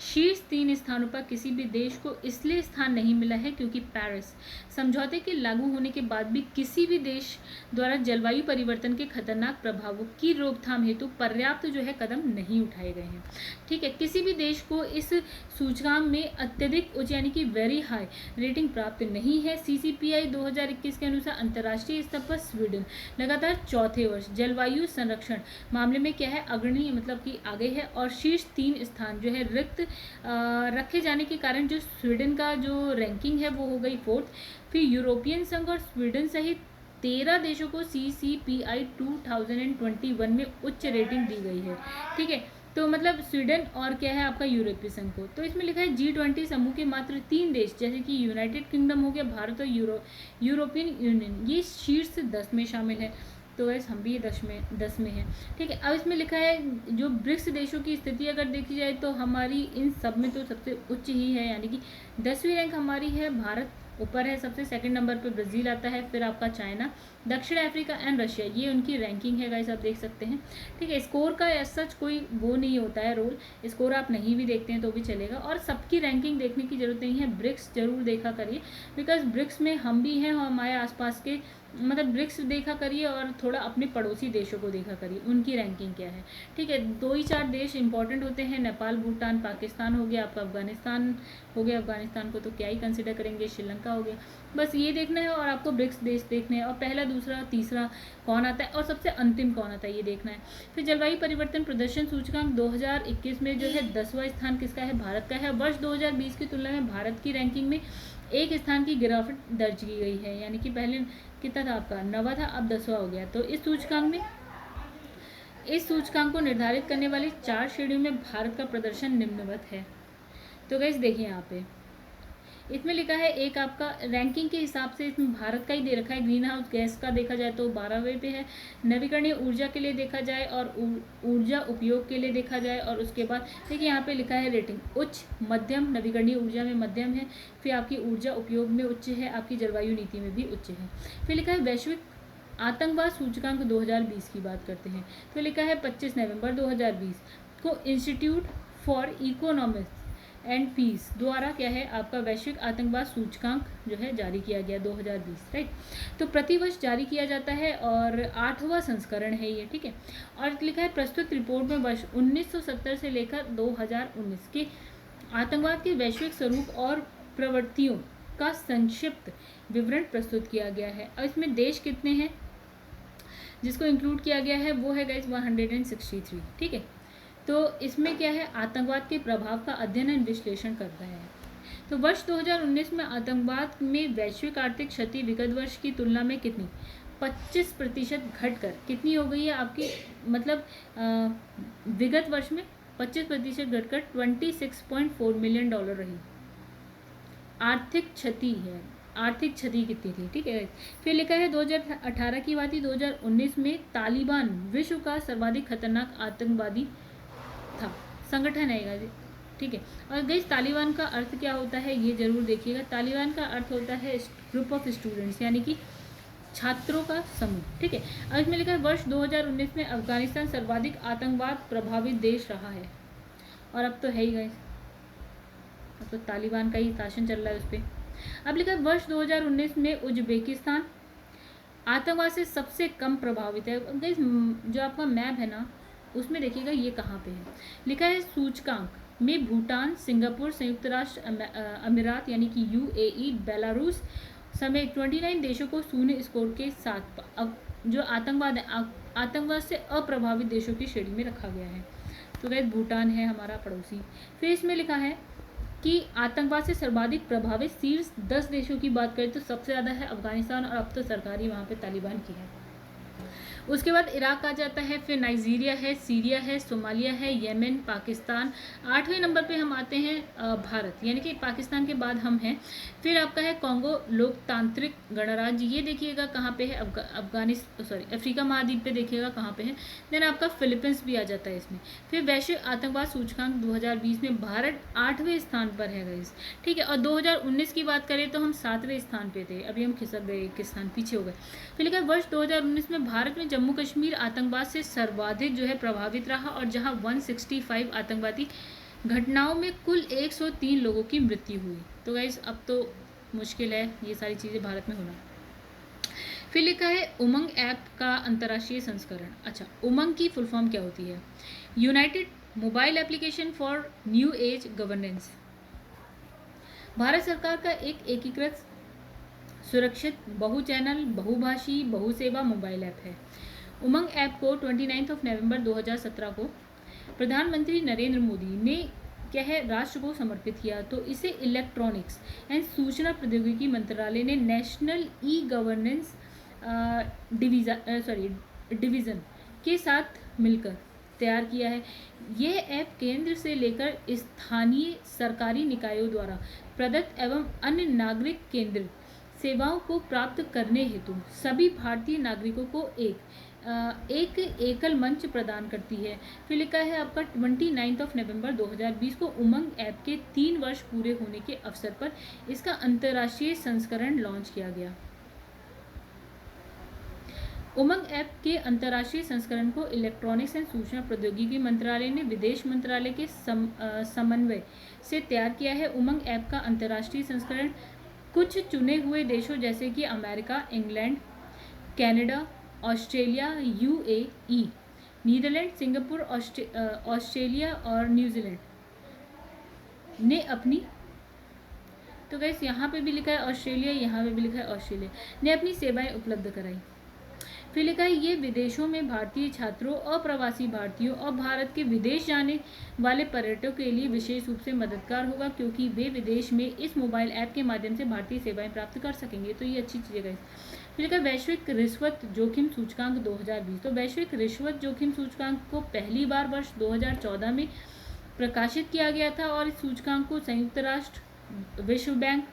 शीर्ष 3 स्थानों पर किसी भी देश को इसलिए स्थान नहीं मिला है क्योंकि पेरिस समझौते के लागू होने के बाद भी किसी भी देश द्वारा जलवायु परिवर्तन के खतरनाक प्रभावों की रोकथाम हेतु पर्याप्त जो है कदम नहीं उठाए गए हैं, ठीक है। किसी भी देश को इस सूचकांक में अत्यधिक उच्च यानी कि वेरी हाई रेटिंग प्राप्त नहीं है। CCPI 2021 के अनुसार अंतर्राष्ट्रीय स्तर पर स्वीडन लगातार चौथे वर्ष जलवायु संरक्षण मामले में क्या है अग्रणी मतलब कि आगे है और शीर्ष 3 स्थान जो है रिक्त रखे जाने के कारण जो स्वीडन का जो रैंकिंग है वो हो गई 4th। फिर यूरोपियन संघ और स्वीडन सहित 13 देशों को CCPI 2021 में उच्च रेटिंग दी गई है, ठीक है। तो मतलब स्वीडन और क्या है आपका यूरोपीय संघ को। तो इसमें लिखा है G20 समूह के मात्र 3 देश जैसे कि यूनाइटेड किंगडम हो गया, भारत और यूरोपियन यूनियन ये शीर्ष 10 में शामिल है। तो वैसे हम भी 10 में हैं, ठीक है। अब इसमें लिखा है जो ब्रिक्स देशों की स्थिति अगर देखी जाए तो हमारी इन सब में तो सबसे उच्च ही है, यानी कि 10वीं रैंक हमारी है, भारत ऊपर है सबसे, सेकंड नंबर पे ब्राज़ील आता है, फिर आपका चाइना, दक्षिण अफ्रीका एंड रशिया, ये उनकी रैंकिंग है गाइस, आप देख सकते हैं, ठीक है। स्कोर का एज सच कोई वो नहीं होता है रोल, स्कोर आप नहीं भी देखते हैं तो भी चलेगा, और सबकी रैंकिंग देखने की जरूरत नहीं है, ब्रिक्स जरूर देखा करिए, बिकॉज ब्रिक्स में हम भी हैं और हमारे आसपास के, मतलब ब्रिक्स देखा करिए और थोड़ा अपने पड़ोसी देशों को देखा करिए उनकी रैंकिंग क्या है, ठीक है। 2 ही 4 देश इंपॉर्टेंट होते हैं, नेपाल, भूटान, पाकिस्तान हो गया, आपका अफगानिस्तान हो गया, अफगानिस्तान को तो क्या ही कंसिडर करेंगे, श्रीलंका हो गया, बस ये देखना है, और आपको ब्रिक्स देश देखने हैं, और पहला, दूसरा, तीसरा कौन आता है और सबसे अंतिम कौन आता है ये देखना है। फिर जलवायु परिवर्तन प्रदर्शन सूचकांक 2021 में जो है 10वां स्थान किसका है, भारत का है। वर्ष 2020 की तुलना में भारत की रैंकिंग में 1 स्थान की गिरावट दर्ज की गई है, यानी कि पहले कितना था आपका 9वां था, अब 10वां हो गया। तो इस सूचकांक को निर्धारित करने वाली 4 श्रेणियों में भारत का प्रदर्शन निम्नवत है। तो गाइस देखिए यहाँ पे इसमें लिखा है, एक आपका रैंकिंग के हिसाब से इसमें भारत का ही दे रखा है, ग्रीन हाउस गैस का देखा जाए तो 12वें पे है, नवीकरणीय ऊर्जा के लिए देखा जाए और ऊर्जा उपयोग के लिए देखा जाए, और उसके बाद देखिए यहाँ पे लिखा है रेटिंग उच्च, मध्यम, नवीकरणीय ऊर्जा में मध्यम है, फिर आपकी ऊर्जा उपयोग में उच्च है, आपकी जलवायु नीति में भी उच्च है। फिर लिखा है वैश्विक आतंकवाद सूचकांक 2020 की बात करते हैं, तो लिखा है 25 नवंबर 2020 को institute for economics and peace द्वारा क्या है आपका वैश्विक आतंकवाद सूचकांक जो है जारी किया गया 2020, राइट। तो प्रतिवर्ष जारी किया जाता है और 8वां संस्करण है ये, ठीक है। और लिखा है प्रस्तुत रिपोर्ट में वर्ष 1970 से लेकर 2019 के आतंकवाद के वैश्विक स्वरूप और प्रवृत्तियों का संक्षिप्त विवरण प्रस्तुत किया गया है। और इसमें देश कितने हैं जिसको इंक्लूड किया गया है, वो है गाइस 163, ठीक है। तो इसमें क्या है, आतंकवाद के प्रभाव का अध्ययन और विश्लेषण करता है। तो वर्ष 2019 में आतंकवाद में वैश्विक आर्थिक क्षति विगत वर्ष की तुलना में कितनी 25% घटकर कितनी हो गई है आपकी, मतलब विगत वर्ष में 25% घटकर $26.4 मिलियन रही आर्थिक क्षति है। आर्थिक क्षति कितनी थी, ठीक है। फिर लिखा है 2018 की बात ही 2019 में तालिबान विश्व का सर्वाधिक खतरनाक आतंकवादी था, संगठन है, ठीक है। और गाइस तालिबान का अर्थ क्या होता है ये जरूर देखिएगा। तालिबान का अर्थ होता है ग्रुप ऑफ स्टूडेंट्स, यानी कि छात्रों का समूह, ठीक है। और इसमें लिखा है वर्ष 2019 में अफगानिस्तान सर्वाधिक आतंकवाद प्रभावित देश रहा है, और अब तो है ही गाइस, अब तो तालिबान का ही शासन चल रहा है उस पर। अब लिखा है वर्ष 2019 में उज्बेकिस्तान आतंकवाद से सबसे कम प्रभावित है। गाइस जो आपका मैप है ना उसमें देखिएगा ये कहाँ पे है, लिखा है सूचकांक में भूटान, सिंगापुर, संयुक्त राष्ट्र अमीरात यानी कि UAE, बेलारूस समेत 29 देशों को शून्य स्कोर के साथ अब जो आतंकवाद है आतंकवाद से अप्रभावित देशों की श्रेणी में रखा गया है। तो गाइस भूटान है हमारा पड़ोसी। फिर इसमें लिखा है कि आतंकवाद से सर्वाधिक प्रभावित शीर्ष 10 देशों की बात करें तो सबसे ज़्यादा है अफगानिस्तान, और अब तो सरकारी वहाँ पे तालिबान की है। उसके बाद इराक आ जाता है, फिर नाइजीरिया है, सीरिया है, सोमालिया है, येमेन, पाकिस्तान। 8वें नंबर पे हम आते हैं भारत, यानी कि पाकिस्तान के बाद हम हैं। फिर आपका है कॉन्गो लोकतांत्रिक गणराज्य, ये देखिएगा कहाँ पे है, अफ्रीका महाद्वीप पे देखिएगा कहाँ पे है। देन आपका फिलीपींस भी आ जाता है इसमें। फिर वैश्विक आतंकवाद सूचकांक 2020 में भारत 8वें स्थान पर है गाइस, ठीक है। और 2019 की बात करें तो हम 7वें स्थान पे थे, अभी हम खिसक गए, 1 स्थान पीछे हो गए। फिर लिखा वर्ष 2019 में भारत में जम्मू कश्मीर आतंकवाद से सर्वाधिक जो है प्रभावित रहा, और जहां 165 आतंकवादी घटनाओं में कुल 103 लोगों की मृत्यु हुई। तो गाइस अब तो मुश्किल है ये सारी चीज़ें भारत में होना। फिर लिखा है उमंग ऐप का अंतर्राष्ट्रीय संस्करण। अच्छा, उमंग की फुल फॉर्म क्या होती है, United mobile application for new age governance. Bharat सरकार का एक एकीकृत सुरक्षित बहु चैनल बहुभाषी बहुसेवा मोबाइल ऐप है। उमंग ऐप को 29 नवंबर 2017 को प्रधानमंत्री नरेंद्र मोदी ने क्या है राष्ट्र को समर्पित किया। तो इसे इलेक्ट्रॉनिक्स एंड सूचना प्रौद्योगिकी मंत्रालय ने नेशनल ई गवर्नेंस डिवीज़न के साथ मिलकर तैयार किया है। यह ऐप केंद्र से लेकर स्थानीय सरकारी निकायों द्वारा प्रदत्त एवं अन्य नागरिक केंद्र सेवाओं को प्राप्त करने हेतु सभी भारतीय नागरिकों को एक एकल मंच प्रदान करती है। फिर लिखा है आपका 29 नवंबर 2020 को उमंग ऐप के 3 वर्ष पूरे होने के अवसर पर इसका अंतर्राष्ट्रीय संस्करण लॉन्च किया गया। उमंग ऐप के अंतर्राष्ट्रीय संस्करण को इलेक्ट्रॉनिक्स एंड सूचना प्रौद्योगिकी मंत्रालय ने विदेश मंत्रालय के समन्वय से तैयार किया है। उमंग ऐप का अंतर्राष्ट्रीय संस्करण कुछ चुने हुए देशों जैसे कि America, England, Canada, Australia, UAE, Netherlands, Singapore, Australia और न्यूजीलैंड ने अपनी, तो गाइस यहाँ पे भी लिखा है ऑस्ट्रेलिया, यहाँ पे भी लिखा है ऑस्ट्रेलिया ने अपनी सेवाएं उपलब्ध कराई। फिर लिखा है ये विदेशों में भारतीय छात्रों, अप्रवासी भारतीयों और भारत के विदेश जाने वाले पर्यटकों के लिए विशेष रूप से मददगार होगा, क्योंकि वे विदेश में इस मोबाइल ऐप के माध्यम से भारतीय सेवाएं प्राप्त कर सकेंगे। तो ये अच्छी चीज़ है। फिर लिखा वैश्विक रिश्वत जोखिम सूचकांक 2020। तो वैश्विक रिश्वत जोखिम सूचकांक को पहली बार वर्ष 2014 में प्रकाशित किया गया था और इस सूचकांक को संयुक्त राष्ट्र, विश्व बैंक,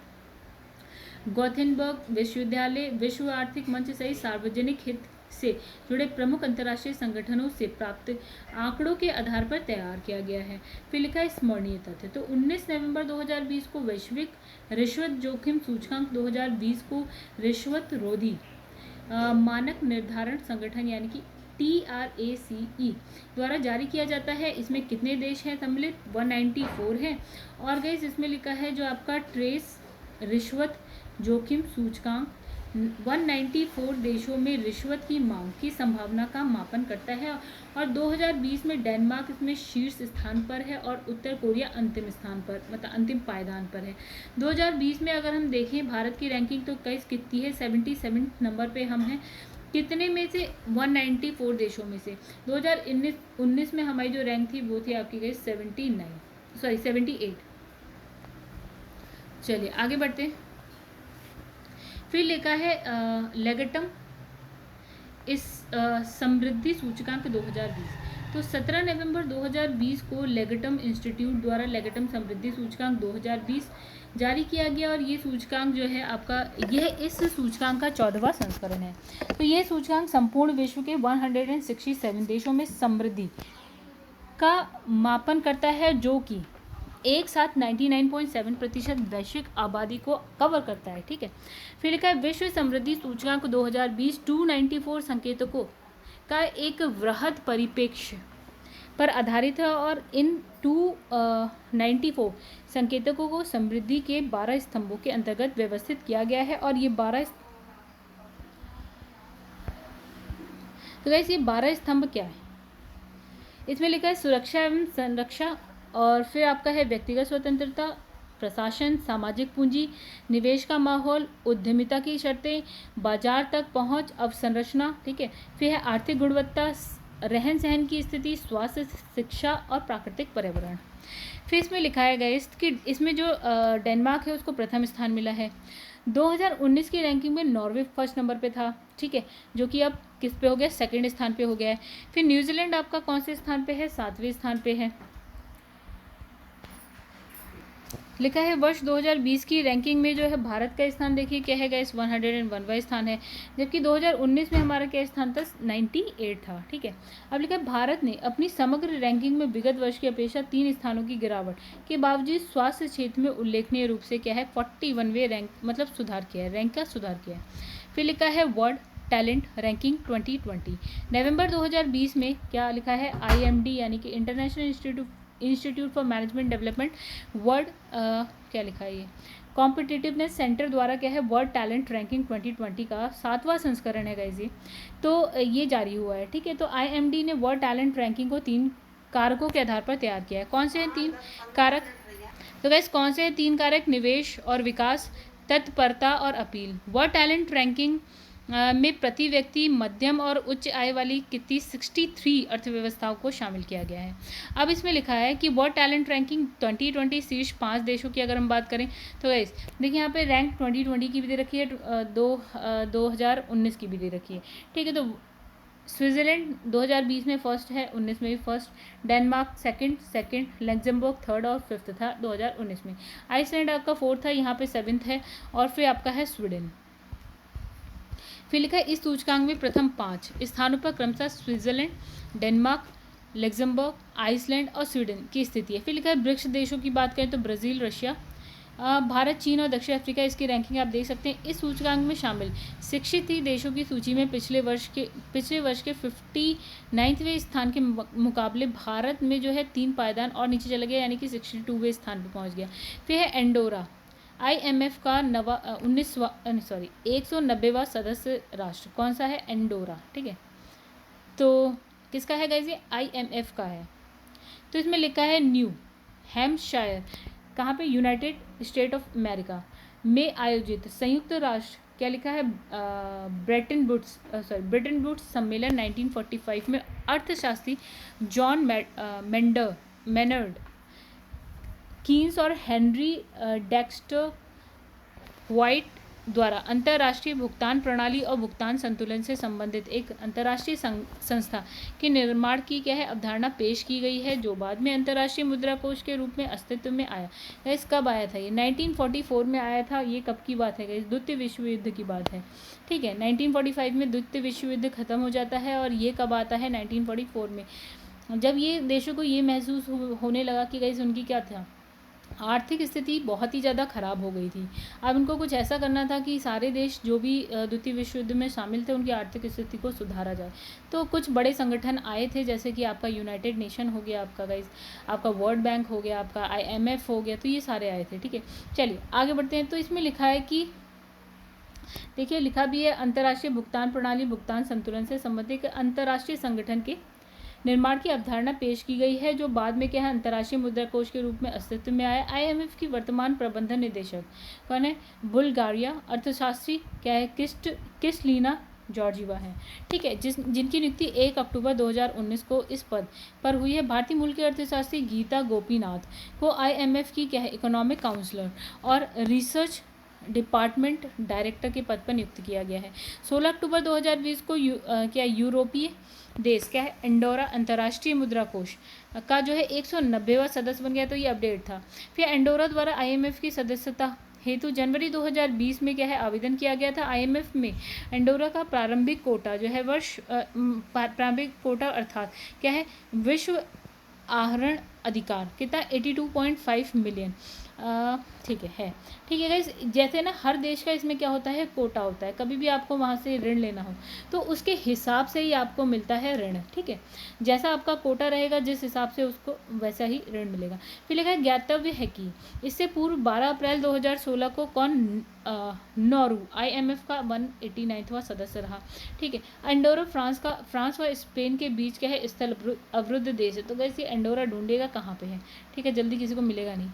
गॉथेनबर्ग विश्वविद्यालय, विश्व आर्थिक मंच सहित सार्वजनिक हित से जुड़े प्रमुख अंतर्राष्ट्रीय संगठनों से प्राप्त आंकड़ों के आधार पर तैयार किया गया है। फिर लिखा है स्मरणीय तथ्य। तो 19 नवंबर 2020 को वैश्विक रिश्वत जोखिम सूचकांक 2020 को रिश्वत रोधी मानक निर्धारण संगठन यानी कि TRACE द्वारा जारी किया जाता है। इसमें कितने देश हैं सम्मिलित? 194 हैं। और गाइस इसमें लिखा है जो आपका ट्रेस रिश्वत जोखिम सूचकांक 194 देशों में रिश्वत की मांग की संभावना का मापन करता है और 2020 में डेनमार्क इसमें शीर्ष स्थान पर है और उत्तर कोरिया अंतिम स्थान पर, मतलब अंतिम पायदान पर है। 2020 में अगर हम देखें भारत की रैंकिंग तो कई कितनी है? 77 नंबर पे हम हैं। कितने में से? 194 देशों में से। 2019 में हमारी जो रैंक थी वो थी आपकी गई 78। चलिए आगे बढ़ते हैं। फिर लिखा है लेगेटम इस समृद्धि सूचकांक 2020। तो 17 नवंबर 2020 को लेगेटम इंस्टीट्यूट द्वारा लेगेटम समृद्धि सूचकांक 2020 जारी किया गया और ये सूचकांक जो है आपका, यह इस सूचकांक का 14वां संस्करण है। तो यह सूचकांक संपूर्ण विश्व के 167 देशों में समृद्धि का मापन करता है, जो कि एक साथ 99.7% वैश्विक आबादी को कवर करता है। ठीक है। फिर लिखा है विश्व समृद्धि सूचकांक 2020 294 संकेतकों का एक वृहद परिप्रेक्ष्य पर आधारित है और इन 294 संकेतकों को समृद्धि के 12 स्तंभों के अंतर्गत व्यवस्थित किया गया है। और ये 12 स्तंभ क्या है? इसमें लिखा है सुरक्षा एवं संरक्षा, और फिर आपका है व्यक्तिगत स्वतंत्रता, प्रशासन, सामाजिक पूंजी, निवेश का माहौल, उद्यमिता की शर्तें, बाजार तक पहुंच, अवसंरचना। ठीक है। फिर है आर्थिक गुणवत्ता, रहन सहन की स्थिति, स्वास्थ्य, शिक्षा और प्राकृतिक पर्यावरण। फिर इसमें लिखा है गाइस कि इसमें जो डेनमार्क है उसको प्रथम स्थान मिला है। 2019 की रैंकिंग में नॉर्वे फर्स्ट नंबर पे था। ठीक है, जो कि अब किस पे हो गया? सेकंड स्थान पे हो गया है। फिर न्यूजीलैंड आपका कौन से स्थान पे है? 7वें स्थान पे है। लिखा है वर्ष 2020 की रैंकिंग में जो है भारत का स्थान देखिए क्या है गाइस? 101वां स्थान है, जबकि 2019 में हमारा क्या स्थान था? 98 था। ठीक है। अब लिखा है भारत ने अपनी समग्र रैंकिंग में विगत वर्ष की अपेक्षा 3 स्थानों की गिरावट के बावजूद स्वास्थ्य क्षेत्र में उल्लेखनीय रूप से क्या है? 41वें रैंक, मतलब सुधार किया है, रैंक का सुधार किया है। फिर लिखा है वर्ल्ड टैलेंट रैंकिंग 2020 नवंबर 2020 में क्या लिखा है? IMD यानी कि international institute for management development world क्या लिखा है? ये कॉम्पिटिटिवनेस सेंटर द्वारा क्या है? वर्ल्ड टैलेंट रैंकिंग 2020 का 7वां संस्करण है गाइस ये। तो ये जारी हुआ है। ठीक है। तो IMD ने वर्ल्ड टैलेंट रैंकिंग को 3 कारकों के आधार पर तैयार किया है। कौन से हैं 3 कारक? तो गाइस कौन से हैं 3 कारक? निवेश और विकास, तत्परता और अपील। वर्ल्ड टैलेंट रैंकिंग में प्रति व्यक्ति मध्यम और उच्च आय वाली कितनी 63 अर्थव्यवस्थाओं को शामिल किया गया है। अब इसमें लिखा है कि वर्ल्ड टैलेंट रैंकिंग 2020 शीर्ष 5 देशों की अगर हम बात करें तो गाइस देखिए यहाँ पे रैंक 2020 की भी दे रखी है, 2019 की भी दे रखी है। ठीक है। तो स्विट्जरलैंड 2020 में फर्स्ट है, 19 में भी first, Denmark second, Luxembourg third और फिफ्थ था 2019 में, आइसलैंड आपका फोर्थ था, यहाँ पे 7th है, और फिर आपका है स्वीडन। फिर लिखा है इस सूचकांक में प्रथम 5 स्थानों पर क्रमशः स्विट्जरलैंड, डेनमार्क, लग्जमबर्ग, आइसलैंड और स्वीडन की स्थिति है। फिर लिखा है ब्रिक्स देशों की बात करें तो ब्राज़ील, रशिया, भारत, चीन और दक्षिण अफ्रीका, इसकी रैंकिंग आप देख सकते हैं। इस सूचकांक में शामिल 63 देशों की सूची में पिछले वर्ष के 59वें स्थान के मुकाबले भारत में जो है 3 पायदान और नीचे चला गया, यानी कि 62वें स्थान पर पहुंच गया। फिर है एंडोरा, IMF का 190वां सदस्य राष्ट्र। कौन सा है? एंडोरा। ठीक है, तो किसका है गाइस? ये IMF का है। तो इसमें लिखा है न्यू हैम्पशायर, कहाँ पे? यूनाइटेड स्टेट ऑफ अमेरिका में आयोजित संयुक्त राष्ट्र, क्या लिखा है? ब्रेटन वुड्स सम्मेलन 1945 में अर्थशास्त्री जॉन मेनर्ड कीन्स और हेनरी डेक्स्टर व्हाइट द्वारा अंतर्राष्ट्रीय भुगतान प्रणाली और भुगतान संतुलन से संबंधित एक अंतर्राष्ट्रीय संस्था के निर्माण की क्या है अवधारणा पेश की गई है, जो बाद में अंतर्राष्ट्रीय मुद्रा कोष के रूप में अस्तित्व में आया। गाइस कब आया था ये? 1944 में आया था। ये कब की बात है गाइस? द्वितीय विश्व युद्ध की बात है। ठीक है, 1945 में द्वितीय विश्व युद्ध खत्म हो जाता है और ये कब आता है? 1944 में, जब ये देशों को ये महसूस होने लगा कि गाइस उनकी क्या था, आर्थिक स्थिति बहुत ही ज़्यादा ख़राब हो गई थी। अब उनको कुछ ऐसा करना था कि सारे देश जो भी द्वितीय विश्व युद्ध में शामिल थे उनकी आर्थिक स्थिति को सुधारा जाए। तो कुछ बड़े संगठन आए थे, जैसे कि आपका यूनाइटेड नेशन हो गया, आपका गाइस आपका वर्ल्ड बैंक हो गया, आपका IMF हो गया, तो ये सारे आए थे। ठीक है, चलिए आगे बढ़ते हैं। तो इसमें लिखा है कि देखिए, लिखा भी है अंतर्राष्ट्रीय भुगतान प्रणाली भुगतान संतुलन से संबंधित अंतर्राष्ट्रीय संगठन के निर्माण की अवधारणा पेश की गई है, जो बाद में क्या है अंतर्राष्ट्रीय मुद्रा कोष के रूप में अस्तित्व में आया। IMF की वर्तमान प्रबंधन निदेशक कौन है? बुल्गारिया अर्थशास्त्री क्या है? क्रिस्टलिना जॉर्जीवा है। ठीक है, जिनकी नियुक्ति 1 अक्टूबर 2019 को इस पद पर हुई है। भारतीय मूल के अर्थशास्त्री गीता गोपीनाथ को IMF की क्या है इकोनॉमिक काउंसलर और रिसर्च डिपार्टमेंट डायरेक्टर के पद पर नियुक्त किया गया है। 16 अक्टूबर 2020 को क्या यूरोपीय देश क्या है एंडोरा अंतर्राष्ट्रीय मुद्रा कोष का जो है 190वां सदस्य बन गया। तो ये अपडेट था। फिर एंडोरा द्वारा IMF की सदस्यता हेतु जनवरी 2020 में क्या है आवेदन किया गया था। IMF में एंडोरा का प्रारंभिक कोटा जो है प्रारंभिक कोटा अर्थात क्या है विश्व आहरण अधिकार कितना 82.5 मिलियन। ठीक है ठीक है गाइस, जैसे ना हर देश का इसमें क्या होता है कोटा होता है। कभी भी आपको वहाँ से ऋण लेना हो तो उसके हिसाब से ही आपको मिलता है ऋण। ठीक है, जैसा आपका कोटा रहेगा जिस हिसाब से उसको वैसा ही ऋण मिलेगा। फिर लिखा है ज्ञातव्य है कि इससे पूर्व 12 अप्रैल 2016 को कौन नॉरू IMF का 189वां सदस्य रहा। ठीक है, एंडोरा फ्रांस और स्पेन के बीच क्या है स्थल अवरुद्ध देश है। तो वैसे एंडोरा ढूंढेगा कहाँ पे है। ठीक है, जल्दी किसी को मिलेगा नहीं।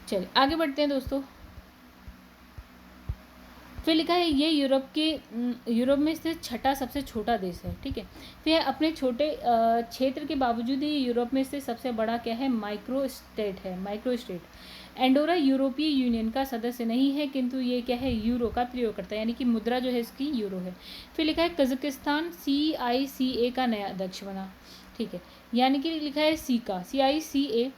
चलिए आगे बढ़ते हैं दोस्तों। फिर लिखा है ये यूरोप में स्थित छठा सबसे छोटा देश है। ठीक है, फिर अपने छोटे क्षेत्र के बावजूद ही यूरोप में स्थित सबसे बड़ा क्या है माइक्रो स्टेट। एंडोरा यूरोपीय यूनियन का सदस्य नहीं है, किंतु ये क्या है यूरो का प्रयोग करता है, यानी कि मुद्रा जो है इसकी यूरो है। फिर लिखा है कजाकिस्तान CICA का नया अध्यक्ष बना। ठीक है, यानी कि लिखा है CICA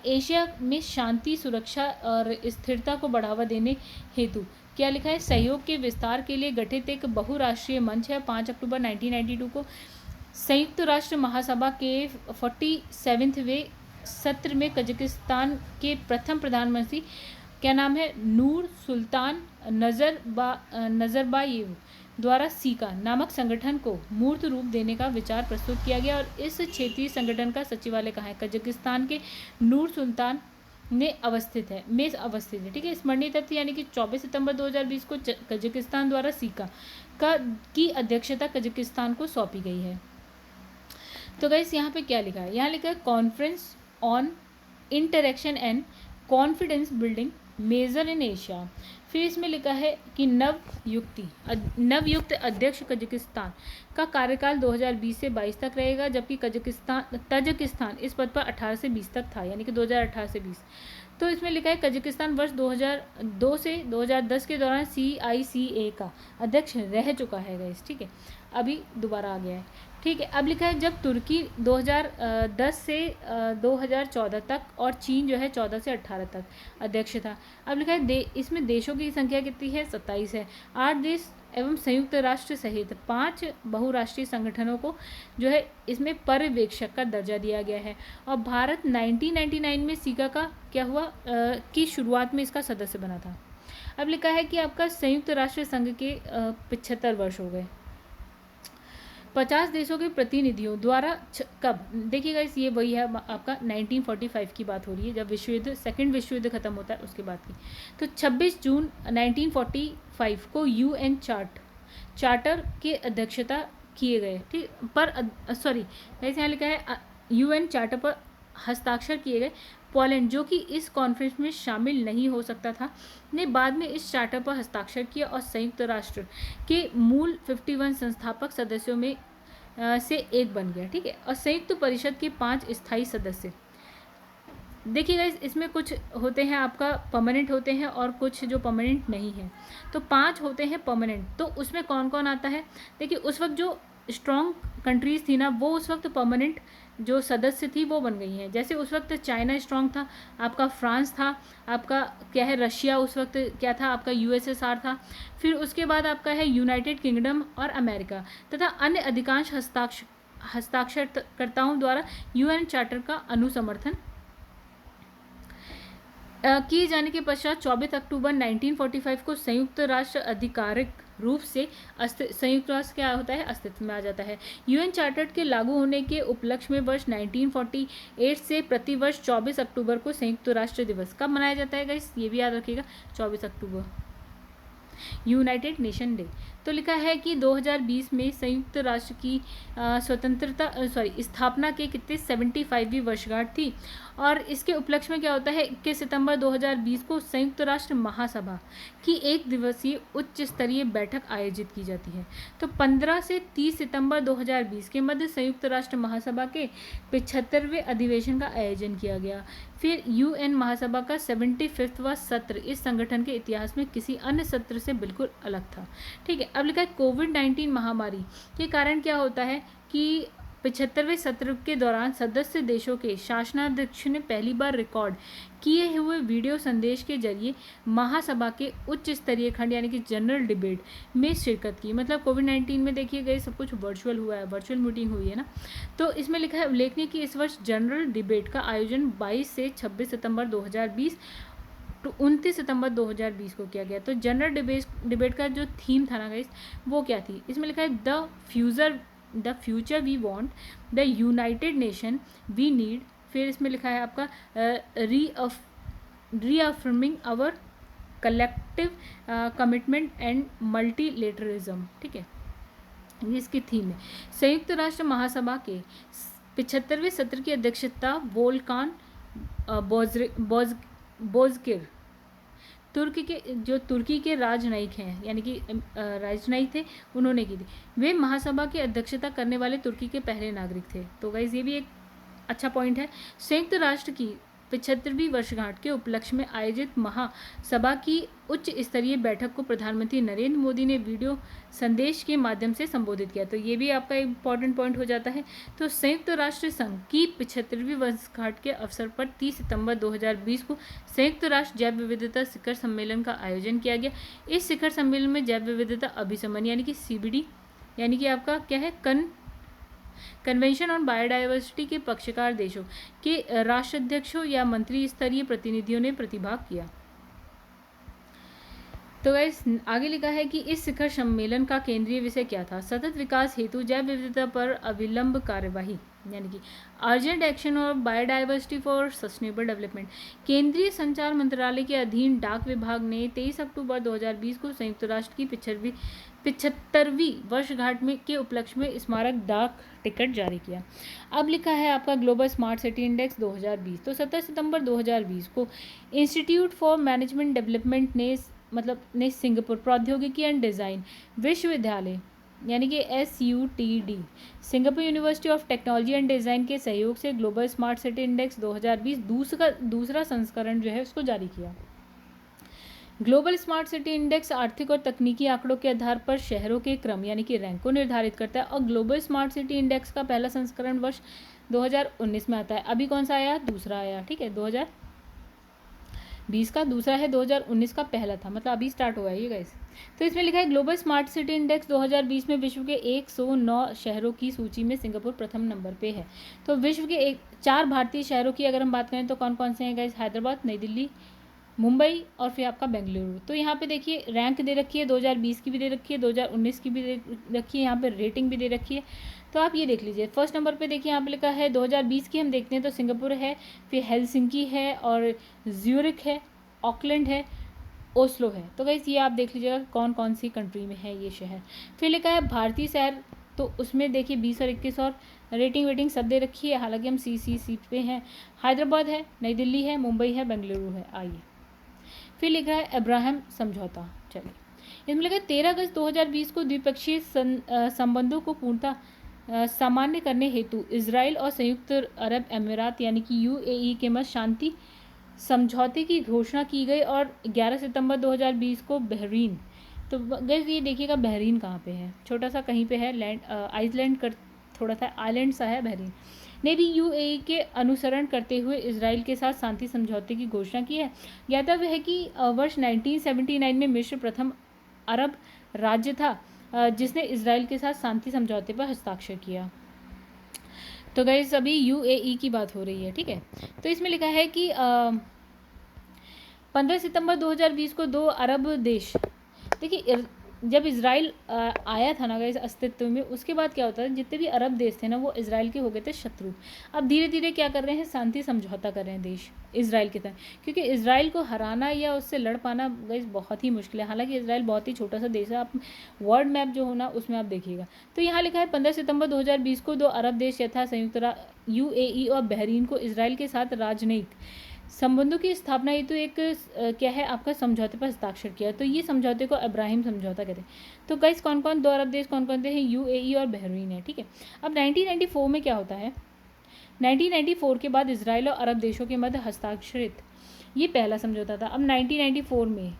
एशिया में शांति सुरक्षा और स्थिरता को बढ़ावा देने हेतु क्या लिखा है सहयोग के विस्तार के लिए गठित एक बहुराष्ट्रीय मंच है। 5 अक्टूबर 1992 को संयुक्त राष्ट्र महासभा के 47वें सत्र में कजाकिस्तान के प्रथम प्रधानमंत्री क्या नाम है नूर सुल्तान नजरबायेव द्वारा सीका नामक संगठन को मूर्त रूप देने का विचार प्रस्तुत किया गया। और इस क्षेत्रीय संगठन का सचिवालय कहाँ है? कजाकिस्तान के नूर सुल्तान में अवस्थित है। ठीक है, स्मरणीय तथ्य यानी कि 24 सितंबर 2020 को कजाकिस्तान द्वारा सीका की अध्यक्षता कजाकिस्तान को सौंपी गई है। तो गाइस यहाँ पे क्या लिखा है? यहाँ लिखा है conference on interaction and confidence building measure in Asia. फिर इसमें लिखा है कि नवयुक्त अध्यक्ष कजाकिस्तान का कार्यकाल 2020 से 22 तक रहेगा, जबकि तजाकिस्तान इस पद पर 18 से 20 तक था, यानी कि 2018 से 20। तो इसमें लिखा है कजाकिस्तान वर्ष 2002 से 2010 के दौरान CICA का अध्यक्ष रह चुका है गाइस। ठीक है, अभी दोबारा आ गया है। ठीक है। अब लिखा है जब तुर्की 2010 से 2014 तक और चीन जो है 14 से 18 तक अध्यक्ष था। अब लिखा है इसमें देशों की संख्या कितनी है, 27 है। 8 देश एवं संयुक्त राष्ट्र सहित 5 बहुराष्ट्रीय संगठनों को जो है इसमें पर्यवेक्षक का दर्जा दिया गया है। और भारत 1999 में सीका का क्या हुआ की शुरुआत में इसका सदस्य बना था। अब लिखा है कि आपका संयुक्त राष्ट्र संघ के 75 वर्ष हो गए। 50 देशों के प्रतिनिधियों द्वारा कब, देखिएगा ये वही है आपका 1945 की बात हो रही है, जब सेकेंड विश्व युद्ध खत्म होता है उसके बाद की। तो 26 जून 1945 को UN चार्टर के अध्यक्षता किए गए, ठीक, पर सॉरी वैसे यहाँ लिखा है UN चार्टर पर हस्ताक्षर किए गए। पोलैंड जो कि इस कॉन्फ्रेंस में शामिल नहीं हो सकता था ने बाद में इस चार्टर पर हस्ताक्षर किया और संयुक्त राष्ट्र के मूल 51 संस्थापक सदस्यों में से एक बन गया, ठीक है। और संयुक्त परिषद के 5 स्थायी सदस्य, देखिएगा इसमें कुछ होते हैं आपका परमानेंट होते हैं और कुछ जो परमानेंट नहीं है। तो 5 होते हैं परमानेंट। तो उसमें कौन कौन आता है, देखिए उस वक्त जो स्ट्रॉन्ग कंट्रीज़ थी ना वो उस वक्त परमानेंट जो सदस्य थी वो बन गई हैं। जैसे उस वक्त चाइना स्ट्रॉन्ग था, आपका फ्रांस था, आपका क्या है रशिया उस वक्त क्या था, आपका USSR था, फिर उसके बाद आपका है यूनाइटेड किंगडम और अमेरिका तथा अन्य अधिकांश हस्ताक्षरकर्ताओं द्वारा UN चार्टर का अनुसमर्थन किए जाने के पश्चात 24 अक्टूबर 1945 को संयुक्त राष्ट्र आधिकारिक रूप से संयुक्त राष्ट्र क्या होता है, अस्तित्व में आ जाता है। UN चार्टर के लागू होने के उपलक्ष्य में वर्ष 1948 से प्रतिवर्ष 24 अक्टूबर को संयुक्त राष्ट्र दिवस कब मनाया जाता है गाइस, ये भी याद रखिएगा, 24 अक्टूबर यूनाइटेड नेशन डे। तो लिखा है कि 2020 में संयुक्त राष्ट्र की स्थापना के कितने 75वीं वर्षगांठ थी। और इसके उपलक्ष्य में क्या होता है, 21 सितंबर 2020 को संयुक्त राष्ट्र महासभा की 1 दिवसीय उच्च स्तरीय बैठक आयोजित की जाती है। तो 15 से 30 सितंबर 2020 के मध्य संयुक्त राष्ट्र महासभा के 75वें अधिवेशन का आयोजन किया गया। फिर UN महासभा का 75वां सत्र इस संगठन के इतिहास में किसी अन्य सत्र से बिल्कुल अलग था, ठीक है। अब लिखा है कोविड-19 महामारी के कारण क्या होता है कि 75वें सत्र के दौरान सदस्य देशों के शासनाध्यक्ष ने पहली बार रिकॉर्ड किए हुए वीडियो संदेश के जरिए महासभा के उच्च स्तरीय खंड यानी कि जनरल डिबेट में शिरकत की। मतलब कोविड-19 में देखिए गए सब कुछ वर्चुअल हुआ है, वर्चुअल मीटिंग हुई है ना। तो इसमें लिखा है उल्लेखनीय कि इस वर्ष जनरल डिबेट का आयोजन 22 से 26 सितंबर 2020 तो 29 सितंबर 2020 को किया गया। तो जनरल डिबेट का जो थीम था ना गाइस वो क्या थी, इसमें लिखा है the future we want, the United Nation we need. फिर इसमें लिखा है आपका reaffirming our collective commitment and multilateralism, ठीक है, ये इसकी थीम है। संयुक्त राष्ट्र महासभा के 75वें सत्र की अध्यक्षता वोल्कान बोजकिर तुर्की के राजनयिक हैं यानी कि राजनयिक थे, उन्होंने की थी। वे महासभा की अध्यक्षता करने वाले तुर्की के पहले नागरिक थे। तो गाइस ये भी एक अच्छा पॉइंट है। संयुक्त राष्ट्र की 75वीं वर्षगांठ के उपलक्ष्य में आयोजित महासभा की उच्च स्तरीय बैठक को प्रधानमंत्री नरेंद्र मोदी ने वीडियो संदेश के माध्यम से संबोधित किया। तो ये भी आपका इम्पॉर्टेंट पॉइंट हो जाता है। तो संयुक्त राष्ट्र संघ की 75वीं वर्षगांठ के अवसर पर 30 सितंबर 2020 को संयुक्त राष्ट्र जैव विविधता शिखर सम्मेलन का आयोजन किया गया। इस शिखर सम्मेलन में जैव विविधता अभिसमन यानी कि CBD यानी कि आपका क्या है कन्वेंशन ऑन बायोडाइवर्सिटी के पक्षकार देशों के राष्ट्राध्यक्षों या मंत्री स्तरीय प्रतिनिधियों ने प्रतिभाग किया। तो गाइस आगे लिखा है कि इस शिखर सम्मेलन का केंद्रीय विषय क्या था, सतत विकास हेतु जैव विविधता पर अविलंब कार्यवाही यानी कि अर्जेंट एक्शन और बायोडाइवर्सिटी फॉर सस्टेनेबल डेवलपमेंट। केंद्रीय संचार मंत्रालय के अधीन डाक विभाग ने 23 अक्टूबर 2020 को संयुक्त राष्ट्र की 75वीं वर्षगांठ में के उपलक्ष्य में स्मारक डाक टिकट जारी किया। अब लिखा है आपका ग्लोबल स्मार्ट सिटी इंडेक्स 2020। तो 17 सितंबर 2020 को इंस्टीट्यूट फॉर मैनेजमेंट डेवलपमेंट ने सिंगापुर प्रौद्योगिकी एंड डिज़ाइन विश्वविद्यालय यानी कि SUTD Singapore university of technology and design के सहयोग से ग्लोबल स्मार्ट सिटी इंडेक्स 2020 दूसरा संस्करण जो है उसको जारी किया। ग्लोबल स्मार्ट सिटी इंडेक्स आर्थिक और तकनीकी आंकड़ों के आधार पर शहरों के क्रम यानी कि रैंक को निर्धारित करता है और ग्लोबल स्मार्ट सिटी इंडेक्स का पहला संस्करण वर्ष 2019 में आता है। अभी कौन सा आया? दूसरा आया, ठीक है, 2020 का दूसरा है, 2019 का पहला था, मतलब अभी स्टार्ट हुआ है ये गाइस। तो इसमें लिखा है ग्लोबल स्मार्ट सिटी इंडेक्स 2020 में विश्व के 109 शहरों की सूची में सिंगापुर प्रथम नंबर पे है। तो विश्व के 4 भारतीय शहरों की अगर हम बात करें तो कौन कौन से हैं गाइस? हैदराबाद, नई दिल्ली, मुंबई और फिर आपका बेंगलुरु। तो यहाँ पे देखिए रैंक दे रखी है, 2020 की भी दे रखी है, 2019 की भी दे रखी है, यहाँ पे रेटिंग भी दे रखी है। तो आप ये देख लीजिए, फर्स्ट नंबर पे देखिए यहाँ पे लिखा है 2020 की हम देखते हैं तो सिंगापुर है, फिर हेलसिंकी है और ज्यूरिक है, ऑकलैंड है, ओस्लो है। तो गाइस ये आप देख लीजिएगा कौन कौन सी कंट्री में है ये शहर। फिर लिखा है भारतीय शहर, तो उसमें देखिए 20 और 21 और रेटिंग वेटिंग सब दे रखी है, हालांकि हम सी पे हैं। हैदराबाद है, नई दिल्ली है, मुंबई है, बेंगलुरु है। आइए फिर लिखा है अब्राहम समझौता। चलिए इसमें लिखा है 13 अगस्त 2020 को द्विपक्षीय संबंधों को पूर्णतः सामान्य करने हेतु इजराइल और संयुक्त अरब अमीरात यानी कि यूएई के मध्य शांति समझौते की घोषणा की गई और 11 सितंबर 2020 को बहरीन, तो गाइस ये देखिएगा बहरीन कहाँ पे है, छोटा सा कहीं पे है, लैंड आइसलैंड कर थोड़ा सा आइलैंड सा है बहरीन, ने भी यूएई के अनुसरण करते हुए इजराइल के साथ शांति समझौते की घोषणा की है। ज्ञातव्य है कि वर्ष 1979 में मिस्र प्रथम अरब राज्य था जिसने इजराइल के साथ शांति समझौते पर हस्ताक्षर किया। तो गाइस अभी यूएई की बात हो रही है, ठीक है। तो इसमें लिखा है कि 15 सितंबर 2020 को 2 अरब देश, देखिए जब इजराइल आया था ना गाइस अस्तित्व में, उसके बाद क्या होता है, जितने भी अरब देश थे ना वो इजराइल के हो गए थे शत्रु। अब धीरे धीरे क्या कर रहे हैं, शांति समझौता कर रहे हैं देश इजराइल के साथ, क्योंकि इजराइल को हराना या उससे लड़ पाना गाइस बहुत ही मुश्किल है। हालांकि इजराइल बहुत ही छोटा सा देश है, आप वर्ल्ड मैप जो हो ना उसमें आप देखिएगा। तो यहाँ लिखा है 15 सितंबर 2020 को 2 अरब देश यथा संयुक्त यूएई और बहरीन को इजराइल के साथ राजनयिक संबंधों की स्थापना हेतु एक क्या है आपका समझौते पर हस्ताक्षर किया। तो ये समझौते को अब्राहिम समझौता कहते हैं। तो गाइस कौन कौन 2 अरब देश कौन कौन से हैं? यूएई और बहरीन है, ठीक है। अब 1994 में क्या होता है, 1994 के बाद इजराइल और अरब देशों के मध्य हस्ताक्षरित ये पहला समझौता था। अब 1994 में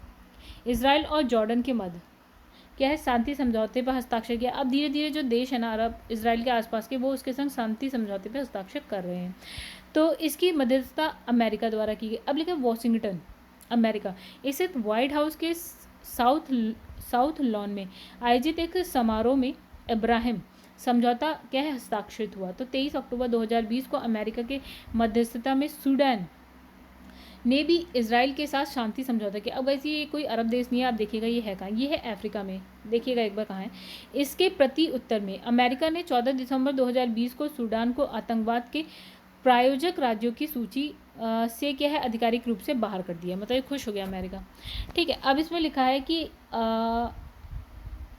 इजराइल और जॉर्डन के मध्य क्या है, शांति समझौते पर हस्ताक्षर किया। अब धीरे धीरे जो देश है ना अरब इजराइल के आसपास के, वो उसके संग शांति समझौते पर हस्ताक्षर कर रहे हैं। तो इसकी मध्यस्थता अमेरिका द्वारा की गई। अब लिखा वॉशिंगटन अमेरिका, इसे व्हाइट हाउस के साउथ लॉन में आयोजित एक समारोह में अब्राहम समझौता क्या है हस्ताक्षरित हुआ। तो 23 अक्टूबर 2020 को अमेरिका के मध्यस्थता में सूडान ने भी इजराइल के साथ शांति समझौता किया। अब वैसे ये कोई अरब देश नहीं है, आप देखिएगा ये है कहाँ, ये है अफ्रीका में, देखिएगा एक बार कहाँ है। इसके प्रति उत्तर में अमेरिका ने 14 दिसंबर 2020 को सूडान को आतंकवाद के प्रायोजक राज्यों की सूची से क्या है आधिकारिक रूप से बाहर कर दिया, मतलब खुश हो गया अमेरिका, ठीक है। अब इसमें लिखा है कि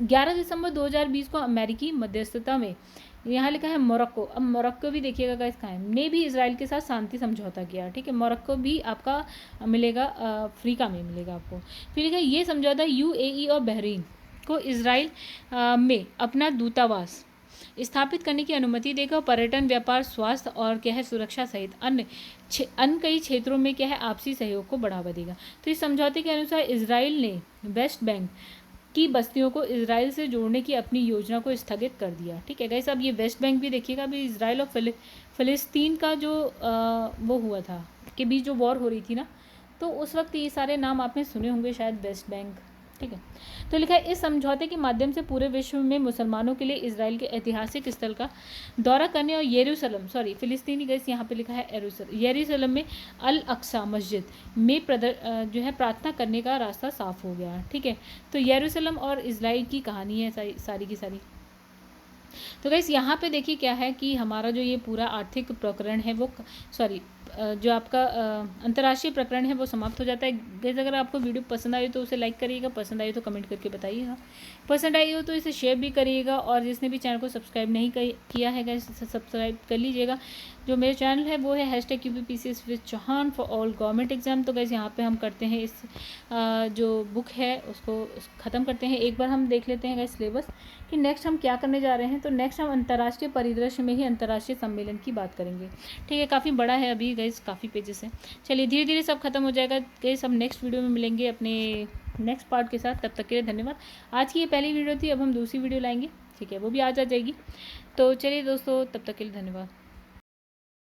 11 दिसंबर 2020 को अमेरिकी मध्यस्थता में यहाँ लिखा है मोरक्को। अब मोरक्को भी देखिएगा गाइस कहाँ है, ने भी इजराइल के साथ शांति समझौता किया, ठीक है। मोरक्को भी आपका मिलेगा अफ्रीका में मिलेगा आपको। फिर लिखा है ये समझौता यूएई और बहरीन को इजराइल में अपना दूतावास स्थापित करने की अनुमति देगा। पर्यटन, व्यापार, स्वास्थ्य और क्या है सुरक्षा सहित अन्य कई क्षेत्रों में क्या है आपसी सहयोग को बढ़ावा देगा। तो इस समझौते के अनुसार इजराइल ने वेस्ट बैंक की बस्तियों को इजराइल से जोड़ने की अपनी योजना को स्थगित कर दिया, ठीक है गाइस। अब ये वेस्ट बैंक भी देखिएगा, अभी इजराइल और फिलिस्तीन का जो वो हुआ था के बीच जो वॉर हो रही थी ना, तो उस वक्त ये सारे नाम आपने सुने होंगे शायद, वेस्ट बैंक, ठीक है। तो लिखा है इस समझौते के माध्यम से पूरे विश्व में मुसलमानों के लिए इजराइल के ऐतिहासिक स्थल का दौरा करने और यरूशलेम फिलिस्तीनी गैस यहाँ पे लिखा है यरूशलेम में अल अक्सा मस्जिद में जो है प्रार्थना करने का रास्ता साफ हो गया, ठीक है। तो यरूशलेम और इजराइल की कहानी है सारी की सारी। तो गैस यहाँ पे देखिए क्या है कि हमारा जो ये पूरा आर्थिक प्रकरण है वो जो आपका अंतर्राष्ट्रीय प्रकरण है वो समाप्त हो जाता है। गैस अगर आपको वीडियो पसंद आई तो उसे लाइक करिएगा, पसंद आई तो कमेंट करके बताइएगा, पसंद आई हो तो इसे शेयर भी करिएगा, और जिसने भी चैनल को सब्सक्राइब नहीं किया है गैस सब्सक्राइब कर लीजिएगा। जो मेरे चैनल है वो है #UPPCS with Chauhan for all government exam. तो गैस यहाँ पे हम करते हैं इस जो बुक है उसको ख़त्म करते हैं। एक बार हम देख लेते हैं गैस सिलेबस कि नेक्स्ट हम क्या करने जा रहे हैं। तो नेक्स्ट हम अंतर्राष्ट्रीय परिदृश्य में ही अंतर्राष्ट्रीय सम्मेलन की बात करेंगे, ठीक है। काफ़ी बड़ा है, अभी भी गाइस काफ़ी पेजेस हैं। चलिए धीरे धीरे सब खत्म हो जाएगा गाइस। हम नेक्स्ट वीडियो में मिलेंगे अपने नेक्स्ट पार्ट के साथ। तब तक के लिए धन्यवाद। आज की ये पहली वीडियो थी, अब हम दूसरी वीडियो लाएंगे, ठीक है, वो भी आज आ जाएगी। तो चलिए दोस्तों, तब तक के लिए धन्यवाद।